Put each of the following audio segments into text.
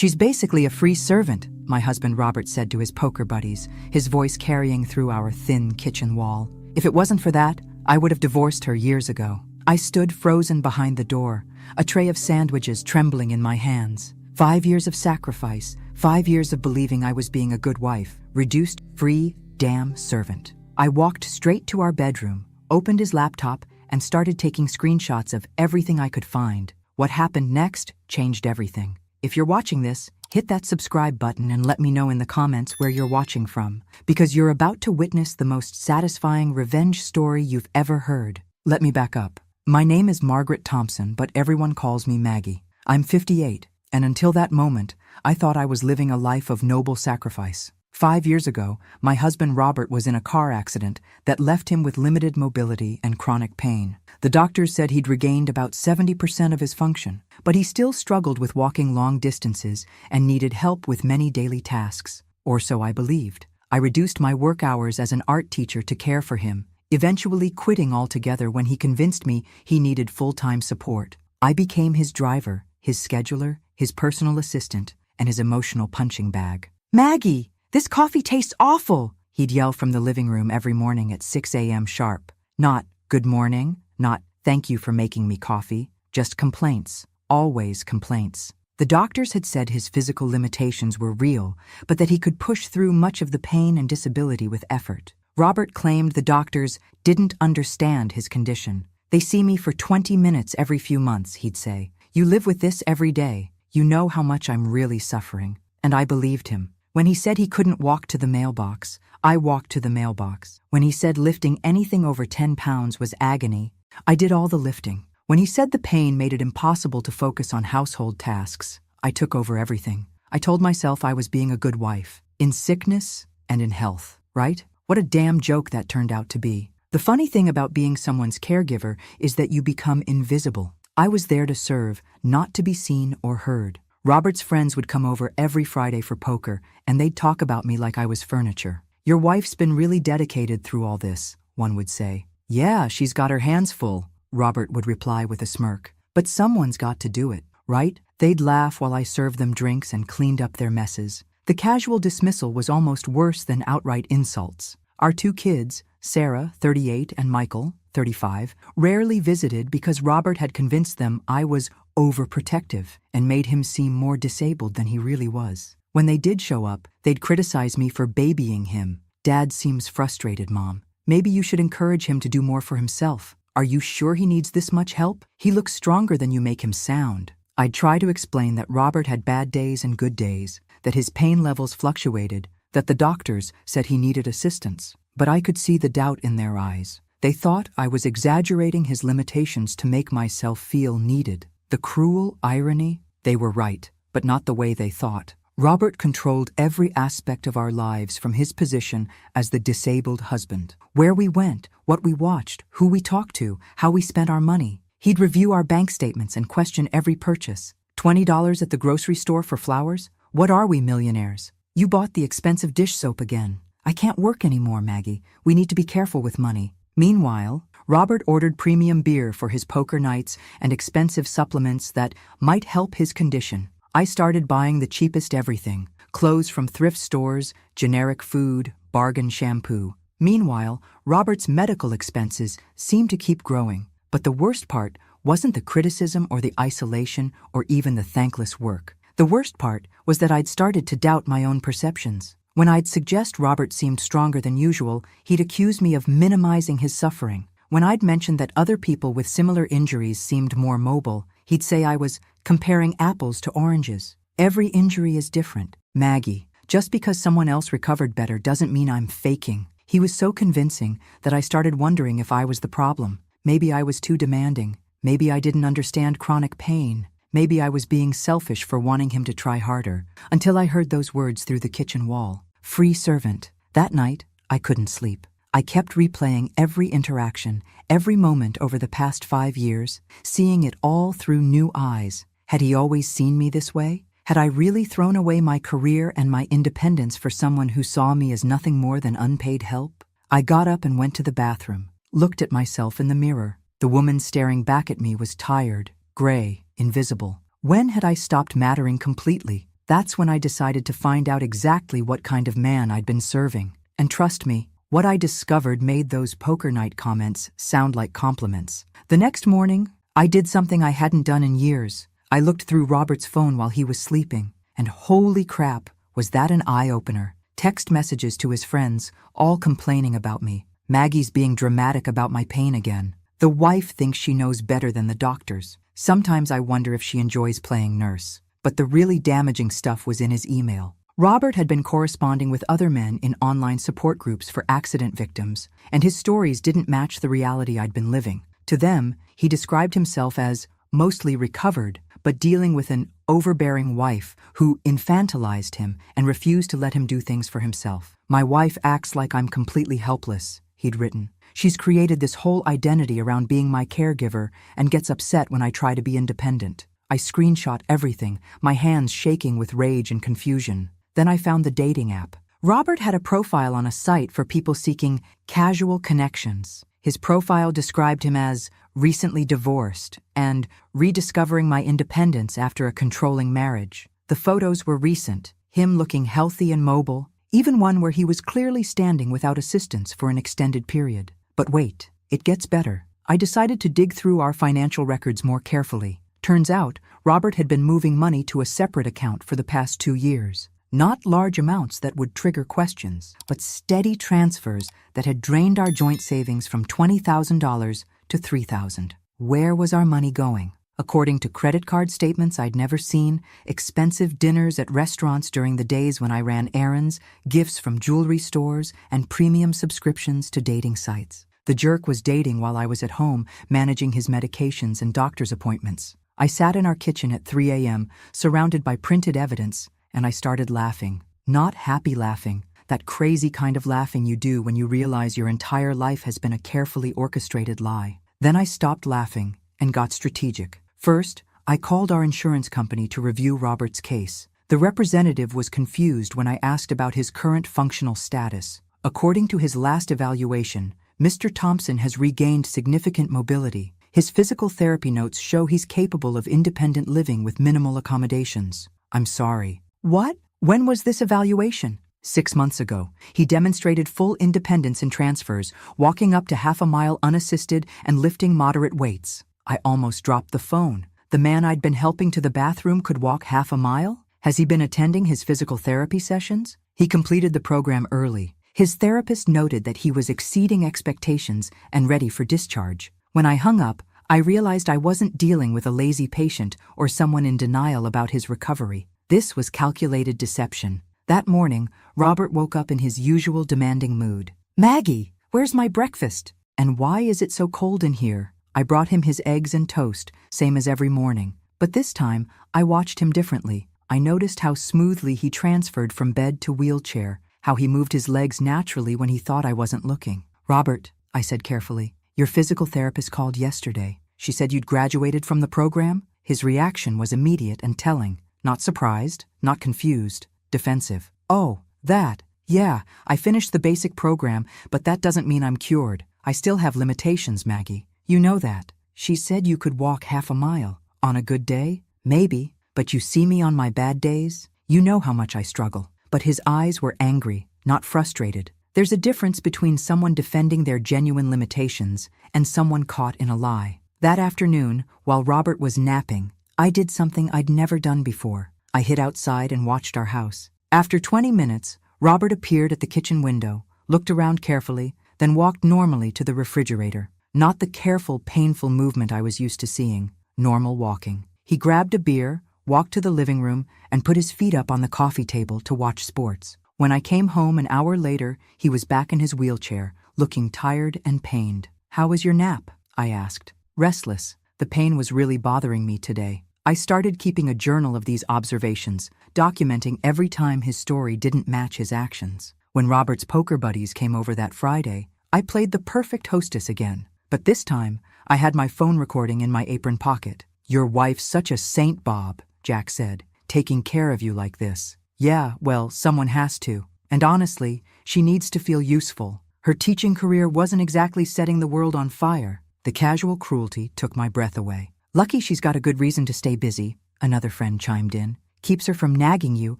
She's basically a free servant, my husband Robert said to his poker buddies, his voice carrying through our thin kitchen wall. If it wasn't for that, I would have divorced her years ago. I stood frozen behind the door, a tray of sandwiches trembling in my hands. 5 years of sacrifice, 5 years of believing I was being a good wife, reduced, free, damn servant. I walked straight to our bedroom, opened his laptop, and started taking screenshots of everything I could find. What happened next changed everything. If you're watching this, hit that subscribe button and let me know in the comments where you're watching from, because you're about to witness the most satisfying revenge story you've ever heard. Let me back up. My name is Margaret Thompson, but everyone calls me Maggie. I'm 58, and until that moment, I thought I was living a life of noble sacrifice. 5 years ago, my husband Robert was in a car accident that left him with limited mobility and chronic pain. The doctors said he'd regained about 70% of his function, but he still struggled with walking long distances and needed help with many daily tasks. Or so I believed. I reduced my work hours as an art teacher to care for him, eventually quitting altogether when he convinced me he needed full-time support. I became his driver, his scheduler, his personal assistant, and his emotional punching bag. "Maggie! This coffee tastes awful," he'd yell from the living room every morning at 6 a.m. sharp. Not, "Good morning," not, "Thank you for making me coffee," just complaints, always complaints. The doctors had said his physical limitations were real, but that he could push through much of the pain and disability with effort. Robert claimed the doctors didn't understand his condition. "They see me for 20 minutes every few months," he'd say. "You live with this every day. You know how much I'm really suffering." And I believed him. When he said he couldn't walk to the mailbox, I walked to the mailbox. When he said lifting anything over 10 pounds was agony, I did all the lifting. When he said the pain made it impossible to focus on household tasks, I took over everything. I told myself I was being a good wife, in sickness and in health, right? What a damn joke that turned out to be. The funny thing about being someone's caregiver is that you become invisible. I was there to serve, not to be seen or heard. Robert's friends would come over every Friday for poker, and they'd talk about me like I was furniture. "Your wife's been really dedicated through all this," one would say. "Yeah, she's got her hands full," Robert would reply with a smirk. "But someone's got to do it, right?" They'd laugh while I served them drinks and cleaned up their messes. The casual dismissal was almost worse than outright insults. Our 2 kids, Sarah, 38, and Michael, 35, rarely visited because Robert had convinced them I was overprotective and made him seem more disabled than he really was. When they did show up, they'd criticize me for babying him. "Dad seems frustrated, Mom. Maybe you should encourage him to do more for himself. Are you sure he needs this much help? He looks stronger than you make him sound." I'd try to explain that Robert had bad days and good days, that his pain levels fluctuated, that the doctors said he needed assistance. But I could see the doubt in their eyes. They thought I was exaggerating his limitations to make myself feel needed. The cruel irony? They were right, but not the way they thought. Robert controlled every aspect of our lives from his position as the disabled husband. Where we went, what we watched, who we talked to, how we spent our money. He'd review our bank statements and question every purchase. $20 at the grocery store for flowers? What are we, millionaires? You bought the expensive dish soap again. I can't work anymore, Maggie. We need to be careful with money. Meanwhile, Robert ordered premium beer for his poker nights and expensive supplements that might help his condition. I started buying the cheapest everything, clothes from thrift stores, generic food, bargain shampoo. Meanwhile, Robert's medical expenses seemed to keep growing. But the worst part wasn't the criticism or the isolation or even the thankless work. The worst part was that I'd started to doubt my own perceptions. When I'd suggest Robert seemed stronger than usual, he'd accuse me of minimizing his suffering. When I'd mentioned that other people with similar injuries seemed more mobile, he'd say I was comparing apples to oranges. Every injury is different. Maggie, just because someone else recovered better doesn't mean I'm faking. He was so convincing that I started wondering if I was the problem. Maybe I was too demanding. Maybe I didn't understand chronic pain. Maybe I was being selfish for wanting him to try harder, until I heard those words through the kitchen wall. Free servant. That night, I couldn't sleep. I kept replaying every interaction, every moment over the past 5 years, seeing it all through new eyes. Had he always seen me this way? Had I really thrown away my career and my independence for someone who saw me as nothing more than unpaid help? I got up and went to the bathroom, looked at myself in the mirror. The woman staring back at me was tired, gray, invisible. When had I stopped mattering completely? That's when I decided to find out exactly what kind of man I'd been serving. And trust me, what I discovered made those poker night comments sound like compliments. The next morning, I did something I hadn't done in years. I looked through Robert's phone while he was sleeping, and holy crap, was that an eye-opener. Text messages to his friends, all complaining about me. Maggie's being dramatic about my pain again. The wife thinks she knows better than the doctors. Sometimes I wonder if she enjoys playing nurse. But the really damaging stuff was in his email. Robert had been corresponding with other men in online support groups for accident victims, and his stories didn't match the reality I'd been living. To them, he described himself as mostly recovered, but dealing with an overbearing wife who infantilized him and refused to let him do things for himself. My wife acts like I'm completely helpless, he'd written. She's created this whole identity around being my caregiver and gets upset when I try to be independent. I screenshot everything, my hands shaking with rage and confusion. Then I found the dating app. Robert had a profile on a site for people seeking casual connections. His profile described him as recently divorced and rediscovering my independence after a controlling marriage. The photos were recent, him looking healthy and mobile, even one where he was clearly standing without assistance for an extended period. But wait, it gets better. I decided to dig through our financial records more carefully. Turns out, Robert had been moving money to a separate account for the past 2 years. Not large amounts that would trigger questions, but steady transfers that had drained our joint savings from $20,000 to $3,000. Where was our money going? According to credit card statements I'd never seen, expensive dinners at restaurants during the days when I ran errands, gifts from jewelry stores, and premium subscriptions to dating sites. The jerk was dating while I was at home, managing his medications and doctor's appointments. I sat in our kitchen at 3 a.m., surrounded by printed evidence, and I started laughing. Not happy laughing, that crazy kind of laughing you do when you realize your entire life has been a carefully orchestrated lie. Then I stopped laughing and got strategic. First, I called our insurance company to review Robert's case. The representative was confused when I asked about his current functional status. According to his last evaluation, Mr. Thompson has regained significant mobility. His physical therapy notes show he's capable of independent living with minimal accommodations. I'm sorry. What? When was this evaluation? 6 months ago. He demonstrated full independence in transfers, walking up to half a mile unassisted and lifting moderate weights. I almost dropped the phone. The man I'd been helping to the bathroom could walk half a mile? Has he been attending his physical therapy sessions? He completed the program early. His therapist noted that he was exceeding expectations and ready for discharge. When I hung up, I realized I wasn't dealing with a lazy patient or someone in denial about his recovery. This was calculated deception. That morning, Robert woke up in his usual demanding mood. "Maggie, where's my breakfast? And why is it so cold in here?" I brought him his eggs and toast, same as every morning. But this time, I watched him differently. I noticed how smoothly he transferred from bed to wheelchair, how he moved his legs naturally when he thought I wasn't looking. "Robert," I said carefully, "your physical therapist called yesterday. She said you'd graduated from the program?" His reaction was immediate and telling. Not surprised, not confused, defensive. "Oh, that. Yeah, I finished the basic program, but that doesn't mean I'm cured. I still have limitations, Maggie. You know that. She said you could walk half a mile. On a good day? Maybe. But you see me on my bad days? You know how much I struggle." But his eyes were angry, not frustrated. There's a difference between someone defending their genuine limitations and someone caught in a lie. That afternoon, while Robert was napping, I did something I'd never done before. I hid outside and watched our house. After 20 minutes, Robert appeared at the kitchen window, looked around carefully, then walked normally to the refrigerator. Not the careful, painful movement I was used to seeing. Normal walking. He grabbed a beer, walked to the living room, and put his feet up on the coffee table to watch sports. When I came home an hour later, he was back in his wheelchair, looking tired and pained. "How was your nap?" I asked. "Restless. The pain was really bothering me today." I started keeping a journal of these observations, documenting every time his story didn't match his actions. When Robert's poker buddies came over that Friday, I played the perfect hostess again. But this time, I had my phone recording in my apron pocket. "Your wife's such a saint, Bob," Jack said, "taking care of you like this." "Yeah, well, someone has to. And honestly, she needs to feel useful. Her teaching career wasn't exactly setting the world on fire." The casual cruelty took my breath away. "Lucky she's got a good reason to stay busy," another friend chimed in. Keeps her from nagging you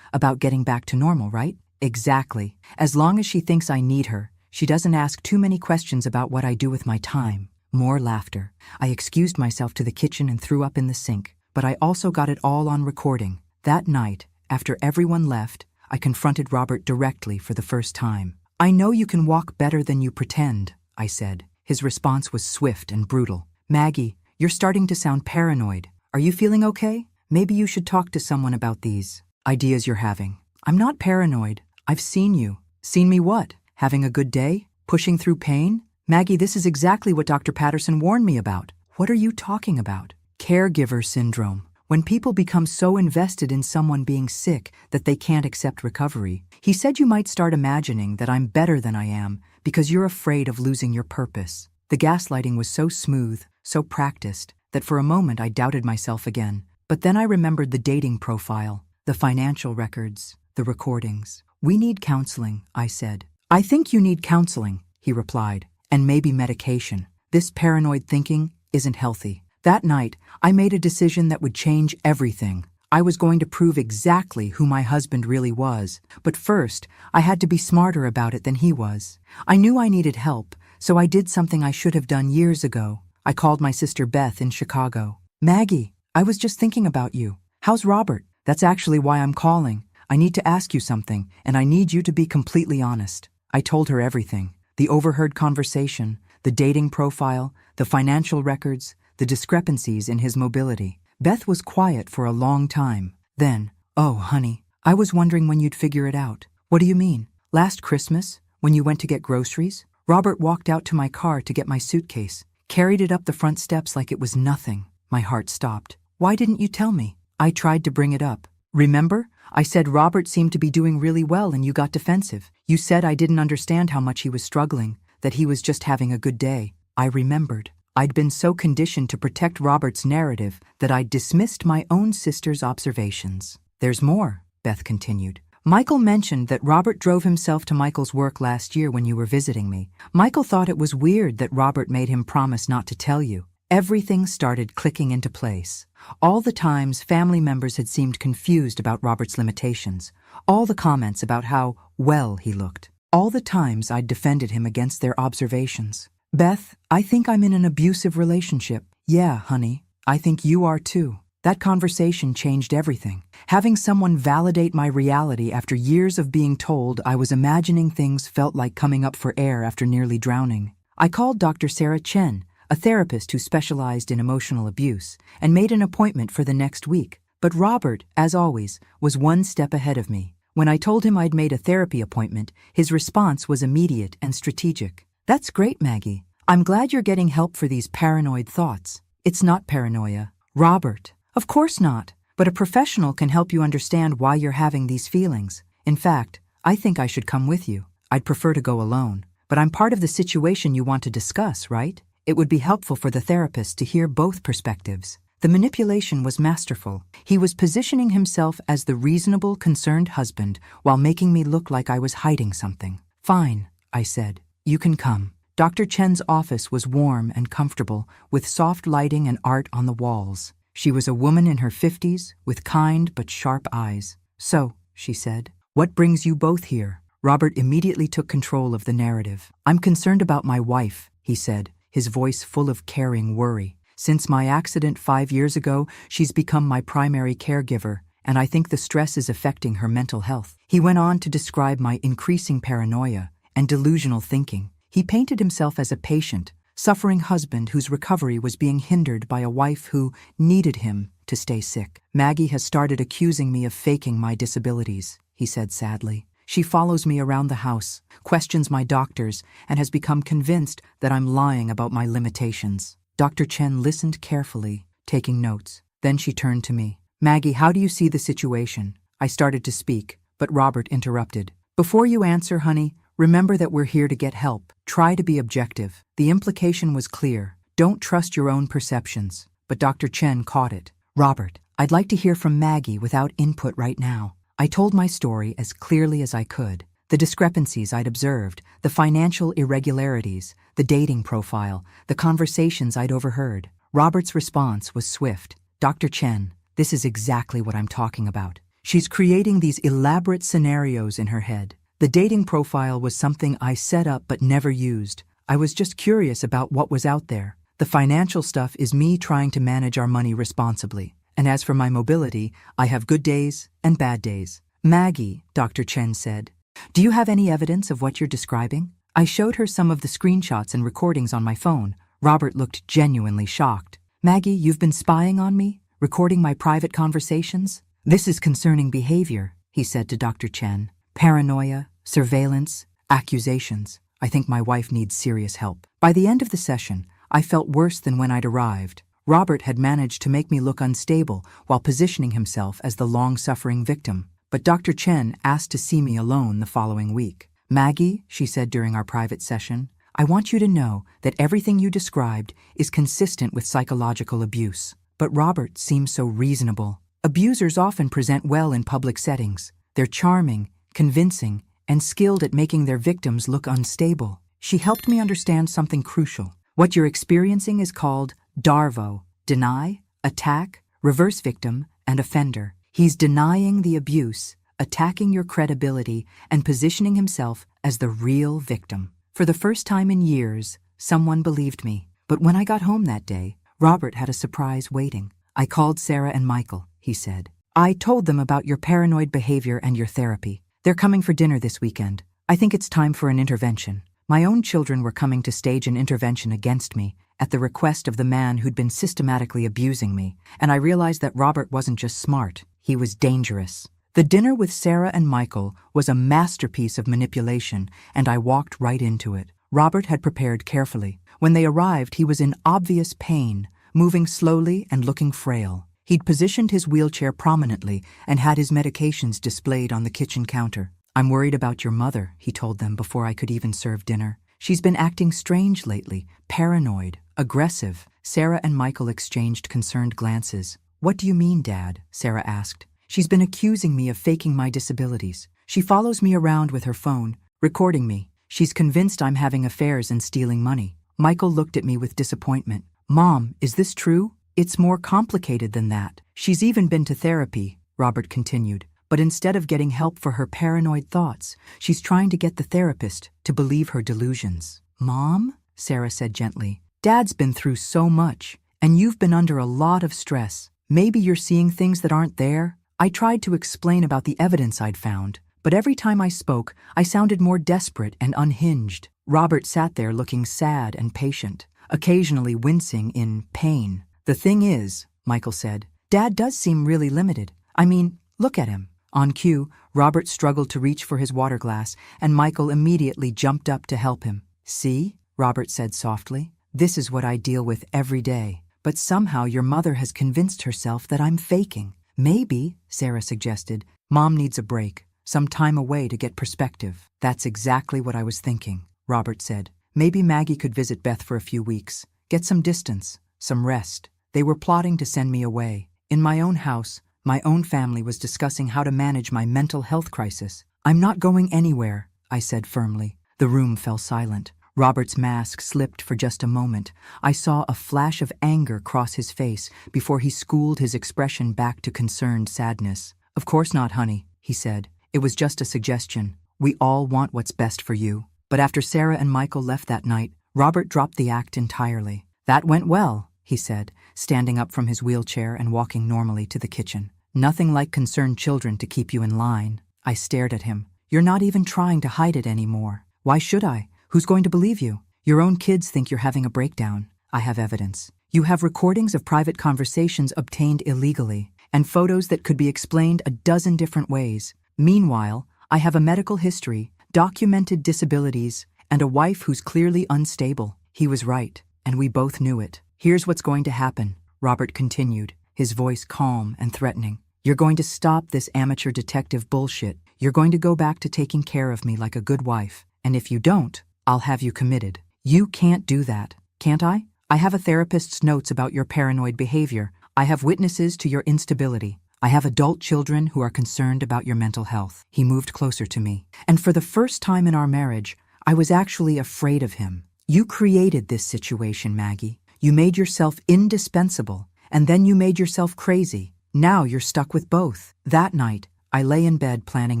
about getting back to normal, right? Exactly. As long as she thinks I need her, she doesn't ask too many questions about what I do with my time. More laughter. I excused myself to the kitchen and threw up in the sink, but I also got it all on recording. That night, after everyone left, I confronted Robert directly for the first time. "I know you can walk better than you pretend," I said. His response was swift and brutal. "Maggie, you're starting to sound paranoid. Are you feeling okay? Maybe you should talk to someone about these ideas you're having." "I'm not paranoid. I've seen you." "Seen me what? Having a good day? Pushing through pain?" "Maggie, this is exactly what Dr. Patterson warned me about." "What are you talking about?" "Caregiver syndrome. When people become so invested in someone being sick that they can't accept recovery. He said you might start imagining that I'm better than I am because you're afraid of losing your purpose." The gaslighting was so smooth, so practiced, that for a moment I doubted myself again. But then I remembered the dating profile, the financial records, the recordings. "We need counseling," I said. "I think you need counseling," he replied, "and maybe medication. This paranoid thinking isn't healthy." That night, I made a decision that would change everything. I was going to prove exactly who my husband really was, but first, I had to be smarter about it than he was. I knew I needed help, so I did something I should have done years ago. I called my sister Beth in Chicago. "Maggie, I was just thinking about you. How's Robert?" "That's actually why I'm calling. I need to ask you something, and I need you to be completely honest." I told her everything. The overheard conversation, the dating profile, the financial records, the discrepancies in his mobility. Beth was quiet for a long time. Then, "Oh, honey, I was wondering when you'd figure it out." "What do you mean?" "Last Christmas, when you went to get groceries, Robert walked out to my car to get my suitcase, carried it up the front steps like it was nothing." My heart stopped. "Why didn't you tell me?" "I tried to bring it up. Remember? I said Robert seemed to be doing really well and you got defensive. You said I didn't understand how much he was struggling, that he was just having a good day." I remembered. I'd been so conditioned to protect Robert's narrative that I'd dismissed my own sister's observations. "There's more," Beth continued. "Michael mentioned that Robert drove himself to Michael's work last year when you were visiting me. Michael thought it was weird that Robert made him promise not to tell you." Everything started clicking into place. All the times family members had seemed confused about Robert's limitations. All the comments about how well he looked. All the times I'd defended him against their observations. "Beth, I think I'm in an abusive relationship." "Yeah, honey, I think you are too." That conversation changed everything. Having someone validate my reality after years of being told I was imagining things felt like coming up for air after nearly drowning. I called Dr. Sarah Chen, a therapist who specialized in emotional abuse, and made an appointment for the next week. But Robert, as always, was one step ahead of me. When I told him I'd made a therapy appointment, his response was immediate and strategic. "That's great, Maggie. I'm glad you're getting help for these paranoid thoughts." "It's not paranoia." "Robert, of course not. But a professional can help you understand why you're having these feelings. In fact, I think I should come with you. I'd prefer to go alone. But I'm part of the situation you want to discuss, right? It would be helpful for the therapist to hear both perspectives." The manipulation was masterful. He was positioning himself as the reasonable, concerned husband while making me look like I was hiding something. "Fine," I said. "You can come." Dr. Chen's office was warm and comfortable, with soft lighting and art on the walls. She was a woman in her 50s, with kind but sharp eyes. "So," she said, "what brings you both here?" Robert immediately took control of the narrative. "I'm concerned about my wife," he said, his voice full of caring worry. "Since my accident 5 years ago, she's become my primary caregiver, and I think the stress is affecting her mental health." He went on to describe my increasing paranoia and delusional thinking. He painted himself as a patient, suffering husband whose recovery was being hindered by a wife who needed him to stay sick. "Maggie has started accusing me of faking my disabilities," he said sadly. "She follows me around the house, questions my doctors, and has become convinced that I'm lying about my limitations." Dr. Chen listened carefully, taking notes. Then she turned to me. "Maggie, how do you see the situation?" I started to speak, but Robert interrupted. "Before you answer, honey, remember that we're here to get help. Try to be objective." The implication was clear. Don't trust your own perceptions. But Dr. Chen caught it. "Robert, I'd like to hear from Maggie without input right now." I told my story as clearly as I could. The discrepancies I'd observed, the financial irregularities, the dating profile, the conversations I'd overheard. Robert's response was swift. "Dr. Chen, this is exactly what I'm talking about. She's creating these elaborate scenarios in her head. The dating profile was something I set up but never used. I was just curious about what was out there. The financial stuff is me trying to manage our money responsibly. And as for my mobility, I have good days and bad days. Maggie, Dr. Chen said, do you have any evidence of what you're describing? I showed her some of the screenshots and recordings on my phone. Robert looked genuinely shocked. Maggie, you've been spying on me? Recording my private conversations? This is concerning behavior, he said to Dr. Chen. Paranoia, surveillance, accusations. I think my wife needs serious help. By the end of the session, I felt worse than when I'd arrived. Robert had managed to make me look unstable while positioning himself as the long-suffering victim. But Dr. Chen asked to see me alone the following week. Maggie, she said during our private session, I want you to know that everything you described is consistent with psychological abuse. But Robert seems so reasonable. Abusers often present well in public settings. They're charming, convincing, and skilled at making their victims look unstable. She helped me understand something crucial. What you're experiencing is called DARVO, deny, attack, reverse victim, and offender. He's denying the abuse, attacking your credibility, and positioning himself as the real victim. For the first time in years, someone believed me. But when I got home that day, Robert had a surprise waiting. I called Sarah and Michael, he said. I told them about your paranoid behavior and your therapy. They're coming for dinner this weekend. I think it's time for an intervention. My own children were coming to stage an intervention against me at the request of the man who'd been systematically abusing me, and I realized that Robert wasn't just smart, he was dangerous. The dinner with Sarah and Michael was a masterpiece of manipulation, and I walked right into it. Robert had prepared carefully. When they arrived, he was in obvious pain, moving slowly and looking frail. He'd positioned his wheelchair prominently and had his medications displayed on the kitchen counter. I'm worried about your mother, he told them before I could even serve dinner. She's been acting strange lately, paranoid, aggressive. Sarah and Michael exchanged concerned glances. What do you mean, Dad? Sarah asked. She's been accusing me of faking my disabilities. She follows me around with her phone, recording me. She's convinced I'm having affairs and stealing money. Michael looked at me with disappointment. Mom, is this true? It's more complicated than that. She's even been to therapy, Robert continued. But instead of getting help for her paranoid thoughts, she's trying to get the therapist to believe her delusions. Mom? Sarah said gently. Dad's been through so much, and you've been under a lot of stress. Maybe you're seeing things that aren't there. I tried to explain about the evidence I'd found, but every time I spoke, I sounded more desperate and unhinged. Robert sat there looking sad and patient, occasionally wincing in pain. The thing is, Michael said, Dad does seem really limited. I mean, look at him. On cue, Robert struggled to reach for his water glass, and Michael immediately jumped up to help him. See, Robert said softly, this is what I deal with every day. But somehow your mother has convinced herself that I'm faking. Maybe, Sarah suggested, Mom needs a break, some time away to get perspective. That's exactly what I was thinking, Robert said. Maybe Maggie could visit Beth for a few weeks, get some distance, some rest. They were plotting to send me away. In my own house, my own family was discussing how to manage my mental health crisis. I'm not going anywhere, I said firmly. The room fell silent. Robert's mask slipped for just a moment. I saw a flash of anger cross his face before he schooled his expression back to concerned sadness. Of course not, honey, he said. It was just a suggestion. We all want what's best for you. But after Sarah and Michael left that night, Robert dropped the act entirely. That went well, he said, standing up from his wheelchair and walking normally to the kitchen. Nothing like concerned children to keep you in line. I stared at him. You're not even trying to hide it anymore. Why should I? Who's going to believe you? Your own kids think you're having a breakdown. I have evidence. You have recordings of private conversations obtained illegally, and photos that could be explained a dozen different ways. Meanwhile, I have a medical history, documented disabilities, and a wife who's clearly unstable. He was right, and we both knew it. Here's what's going to happen, Robert continued, his voice calm and threatening. You're going to stop this amateur detective bullshit. You're going to go back to taking care of me like a good wife. And if you don't, I'll have you committed. You can't do that, can't I? I have a therapist's notes about your paranoid behavior. I have witnesses to your instability. I have adult children who are concerned about your mental health. He moved closer to me. And for the first time in our marriage, I was actually afraid of him. You created this situation, Maggie. You made yourself indispensable, and then you made yourself crazy. Now you're stuck with both. That night, I lay in bed planning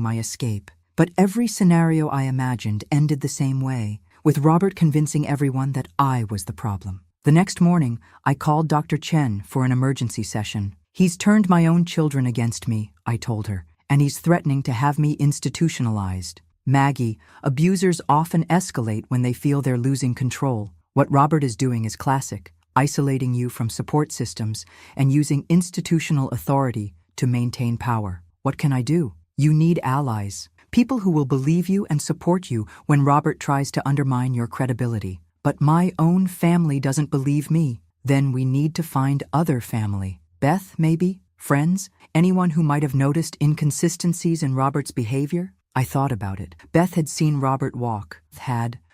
my escape. But every scenario I imagined ended the same way, with Robert convincing everyone that I was the problem. The next morning, I called Dr. Chen for an emergency session. "He's turned my own children against me," I told her, "and he's threatening to have me institutionalized." "Maggie, abusers often escalate when they feel they're losing control. What Robert is doing is classic, isolating you from support systems and using institutional authority to maintain power. What can I do? You need allies. People who will believe you and support you when Robert tries to undermine your credibility. But my own family doesn't believe me. Then we need to find other family. Beth, maybe? Friends? Anyone who might have noticed inconsistencies in Robert's behavior?" I thought about it. Beth had seen Robert walk.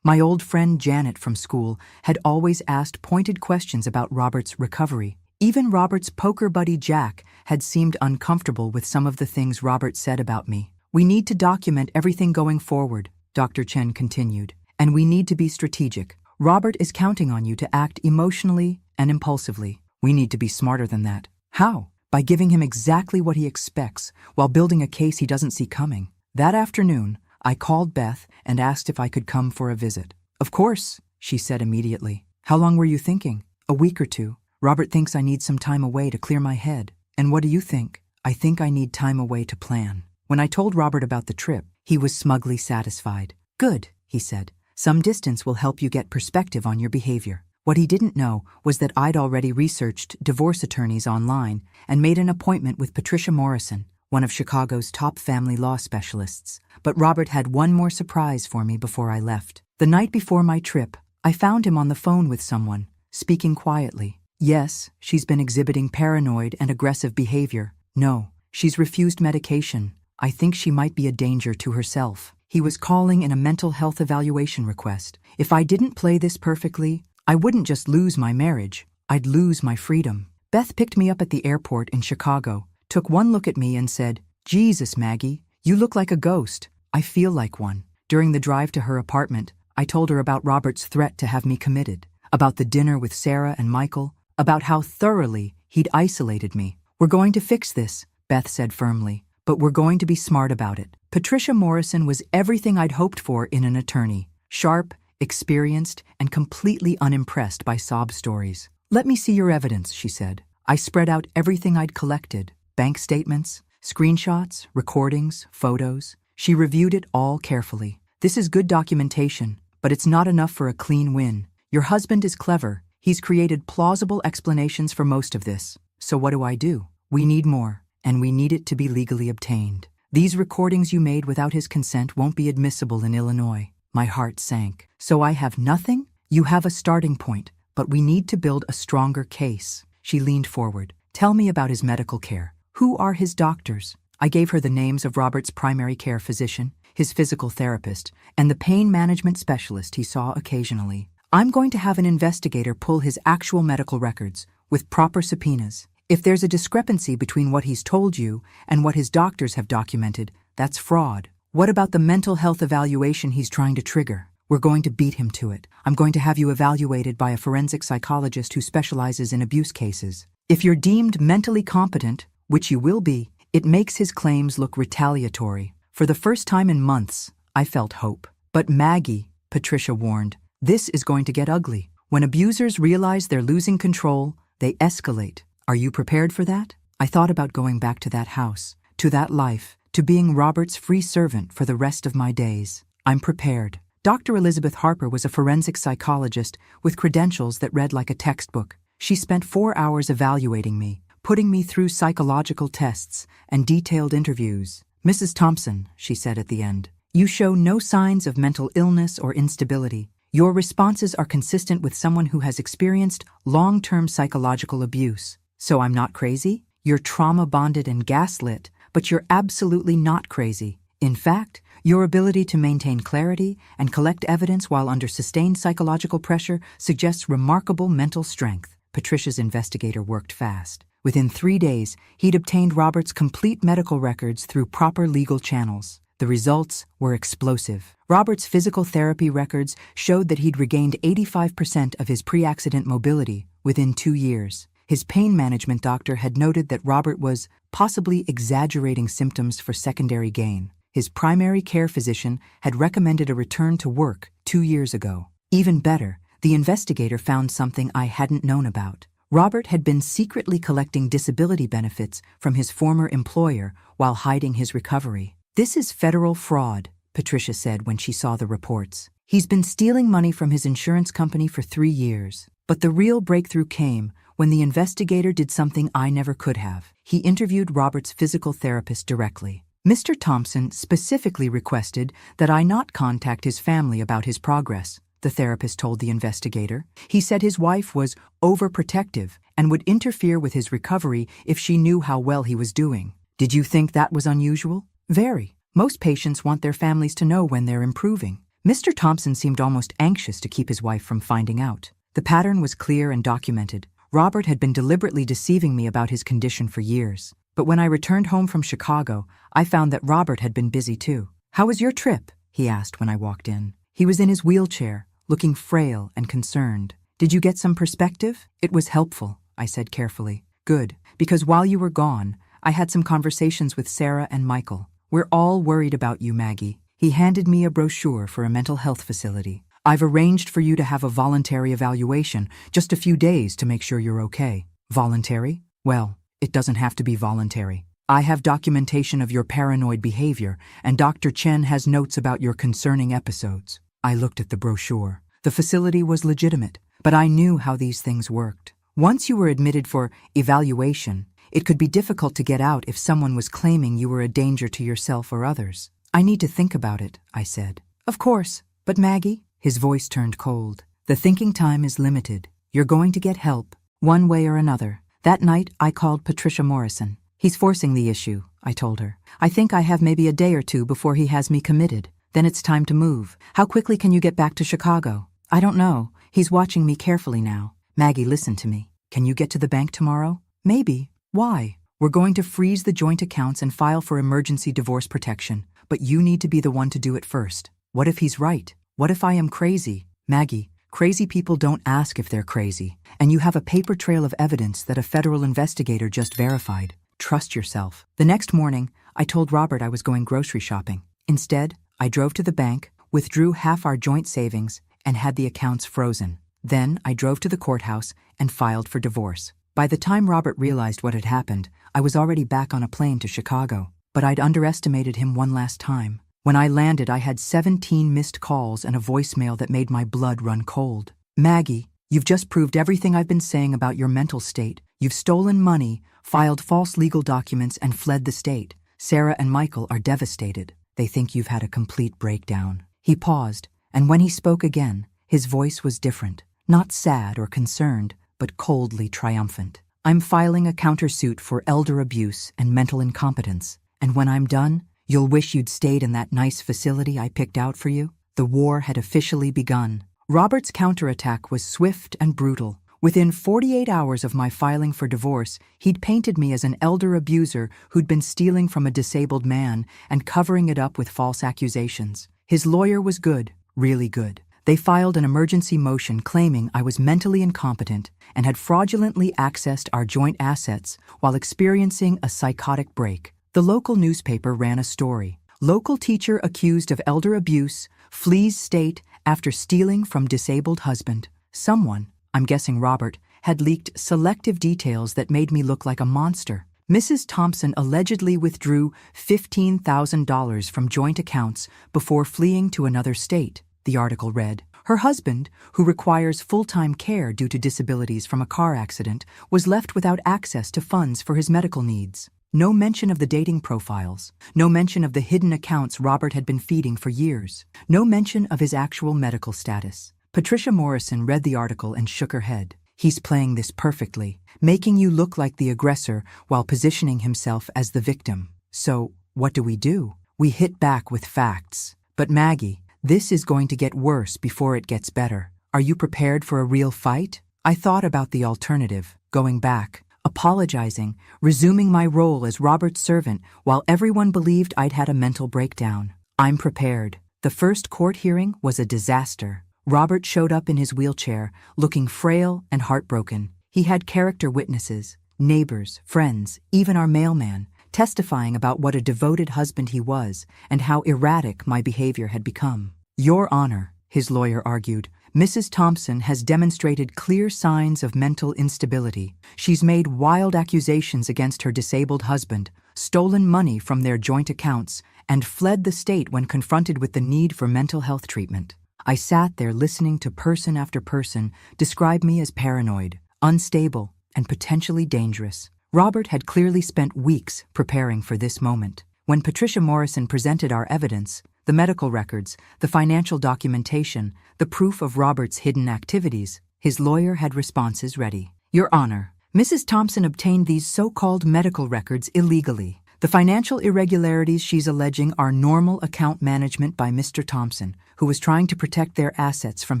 My old friend Janet from school had always asked pointed questions about Robert's recovery. Even Robert's poker buddy Jack had seemed uncomfortable with some of the things Robert said about me. "We need to document everything going forward," Dr. Chen continued. "And we need to be strategic. Robert is counting on you to act emotionally and impulsively. We need to be smarter than that." "How?" "By giving him exactly what he expects, while building a case he doesn't see coming." That afternoon, I called Beth and asked if I could come for a visit. "Of course," she said immediately. "How long were you thinking?" "A week or two. Robert thinks I need some time away to clear my head." "And what do you think?" "I think I need time away to plan." When I told Robert about the trip, he was smugly satisfied. "Good," he said. "Some distance will help you get perspective on your behavior." What he didn't know was that I'd already researched divorce attorneys online and made an appointment with Patricia Morrison, one of Chicago's top family law specialists. But Robert had one more surprise for me before I left. The night before my trip, I found him on the phone with someone, speaking quietly. "Yes, she's been exhibiting paranoid and aggressive behavior. No, she's refused medication. I think she might be a danger to herself." He was calling in a mental health evaluation request. If I didn't play this perfectly, I wouldn't just lose my marriage, I'd lose my freedom. Beth picked me up at the airport in Chicago, took one look at me and said, "Jesus, Maggie, you look like a ghost." I feel like one. During the drive to her apartment, I told her about Robert's threat to have me committed, about the dinner with Sarah and Michael, about how thoroughly he'd isolated me. "We're going to fix this," Beth said firmly, "but we're going to be smart about it." Patricia Morrison was everything I'd hoped for in an attorney. Sharp, experienced, and completely unimpressed by sob stories. "Let me see your evidence," she said. I spread out everything I'd collected: bank statements, screenshots, recordings, photos. She reviewed it all carefully. "This is good documentation, but it's not enough for a clean win. Your husband is clever. He's created plausible explanations for most of this. So what do? We need more, and we need it to be legally obtained. These recordings you made without his consent won't be admissible in Illinois." My heart sank. "So I have nothing? You have a starting point, but we need to build a stronger case." She leaned forward. "Tell me about his medical care. Who are his doctors?" I gave her the names of Robert's primary care physician, his physical therapist, and the pain management specialist he saw occasionally. "I'm going to have an investigator pull his actual medical records, with proper subpoenas. If there's a discrepancy between what he's told you and what his doctors have documented, that's fraud. What about the mental health evaluation he's trying to trigger? We're going to beat him to it. I'm going to have you evaluated by a forensic psychologist who specializes in abuse cases. If you're deemed mentally competent, which you will be, it makes his claims look retaliatory." For the first time in months, I felt hope. "But Maggie," Patricia warned, "this is going to get ugly. When abusers realize they're losing control, they escalate. Are you prepared for that?" I thought about going back to that house, to that life, to being Robert's free servant for the rest of my days. "I'm prepared." Dr. Elizabeth Harper was a forensic psychologist with credentials that read like a textbook. She spent 4 hours evaluating me, putting me through psychological tests and detailed interviews. "Mrs. Thompson," she said at the end, "you show no signs of mental illness or instability. Your responses are consistent with someone who has experienced long-term psychological abuse. So I'm not crazy? You're trauma-bonded and gaslit, but you're absolutely not crazy. In fact, your ability to maintain clarity and collect evidence while under sustained psychological pressure suggests remarkable mental strength." Patricia's investigator worked fast. Within 3 days, he'd obtained Robert's complete medical records through proper legal channels. The results were explosive. Robert's physical therapy records showed that he'd regained 85% of his pre-accident mobility within 2 years. His pain management doctor had noted that Robert was possibly exaggerating symptoms for secondary gain. His primary care physician had recommended a return to work 2 years ago. Even better, the investigator found something I hadn't known about. Robert had been secretly collecting disability benefits from his former employer while hiding his recovery. "This is federal fraud," Patricia said when she saw the reports. "He's been stealing money from his insurance company for 3 years. But the real breakthrough came when the investigator did something I never could have. He interviewed Robert's physical therapist directly. Mr. Thompson specifically requested that I not contact his family about his progress," the therapist told the investigator. "He said his wife was overprotective and would interfere with his recovery if she knew how well he was doing." "Did you think that was unusual?" "Very. Most patients want their families to know when they're improving." Mr. Thompson seemed almost anxious to keep his wife from finding out. The pattern was clear and documented. Robert had been deliberately deceiving me about his condition for years. But when I returned home from Chicago, I found that Robert had been busy too. "How was your trip?" he asked when I walked in. He was in his wheelchair, looking frail and concerned. "Did you get some perspective?" "It was helpful," I said carefully. "Good, because while you were gone, I had some conversations with Sarah and Michael. We're all worried about you, Maggie." He handed me a brochure for a mental health facility. "I've arranged for you to have a voluntary evaluation, just a few days to make sure you're okay." "Voluntary?" "Well, it doesn't have to be voluntary. I have documentation of your paranoid behavior, and Dr. Chen has notes about your concerning episodes." I looked at the brochure. The facility was legitimate, but I knew how these things worked. Once you were admitted for evaluation, it could be difficult to get out if someone was claiming you were a danger to yourself or others. "I need to think about it," I said. "Of course, but Maggie," his voice turned cold, "the thinking time is limited. You're going to get help, one way or another." That night, I called Patricia Morrison. "He's forcing the issue," I told her. "I think I have maybe a day or two before he has me committed. Then it's time to move. How quickly can you get back to Chicago?" "I don't know. He's watching me carefully now." "Maggie, listen to me. Can you get to the bank tomorrow?" "Maybe." "Why?" "We're going to freeze the joint accounts and file for emergency divorce protection, but you need to be the one to do it first." "What if he's right? What if I am crazy?" "Maggie, crazy people don't ask if they're crazy, and you have a paper trail of evidence that a federal investigator just verified. Trust yourself." The next morning, I told Robert I was going grocery shopping. Instead, I drove to the bank, withdrew half our joint savings, and had the accounts frozen. Then I drove to the courthouse and filed for divorce. By the time Robert realized what had happened, I was already back on a plane to Chicago. But I'd underestimated him one last time. When I landed, I had 17 missed calls and a voicemail that made my blood run cold. "Maggie, you've just proved everything I've been saying about your mental state. You've stolen money, filed false legal documents, and fled the state. Sarah and Michael are devastated. They think you've had a complete breakdown." He paused, and when he spoke again, his voice was different. Not sad or concerned, but coldly triumphant. "I'm filing a countersuit for elder abuse and mental incompetence. And when I'm done, you'll wish you'd stayed in that nice facility I picked out for you." The war had officially begun. Robert's counterattack was swift and brutal. Within 48 hours of my filing for divorce, he'd painted me as an elder abuser who'd been stealing from a disabled man and covering it up with false accusations. His lawyer was good, really good. They filed an emergency motion claiming I was mentally incompetent and had fraudulently accessed our joint assets while experiencing a psychotic break. The local newspaper ran a story. "Local teacher accused of elder abuse flees state after stealing from disabled husband." Someone, I'm guessing Robert, had leaked selective details that made me look like a monster. Mrs. Thompson allegedly withdrew $15,000 from joint accounts before fleeing to another state, the article read. Her husband, who requires full-time care due to disabilities from a car accident, was left without access to funds for his medical needs. No mention of the dating profiles. No mention of the hidden accounts Robert had been feeding for years. No mention of his actual medical status. Patricia Morrison read the article and shook her head. "He's playing this perfectly, making you look like the aggressor while positioning himself as the victim. So, what do? We hit back with facts. But Maggie, this is going to get worse before it gets better. Are you prepared for a real fight?" I thought about the alternative, going back, apologizing, resuming my role as Robert's servant while everyone believed I'd had a mental breakdown. I'm prepared. The first court hearing was a disaster. Robert showed up in his wheelchair, looking frail and heartbroken. He had character witnesses, neighbors, friends, even our mailman, testifying about what a devoted husband he was and how erratic my behavior had become. Your Honor, his lawyer argued, Mrs. Thompson has demonstrated clear signs of mental instability. She's made wild accusations against her disabled husband, stolen money from their joint accounts, and fled the state when confronted with the need for mental health treatment. I sat there listening to person after person describe me as paranoid, unstable, and potentially dangerous. Robert had clearly spent weeks preparing for this moment. When Patricia Morrison presented our evidence, the medical records, the financial documentation, the proof of Robert's hidden activities, his lawyer had responses ready. Your Honor, Mrs. Thompson obtained these so-called medical records illegally. The financial irregularities she's alleging are normal account management by Mr. Thompson, who was trying to protect their assets from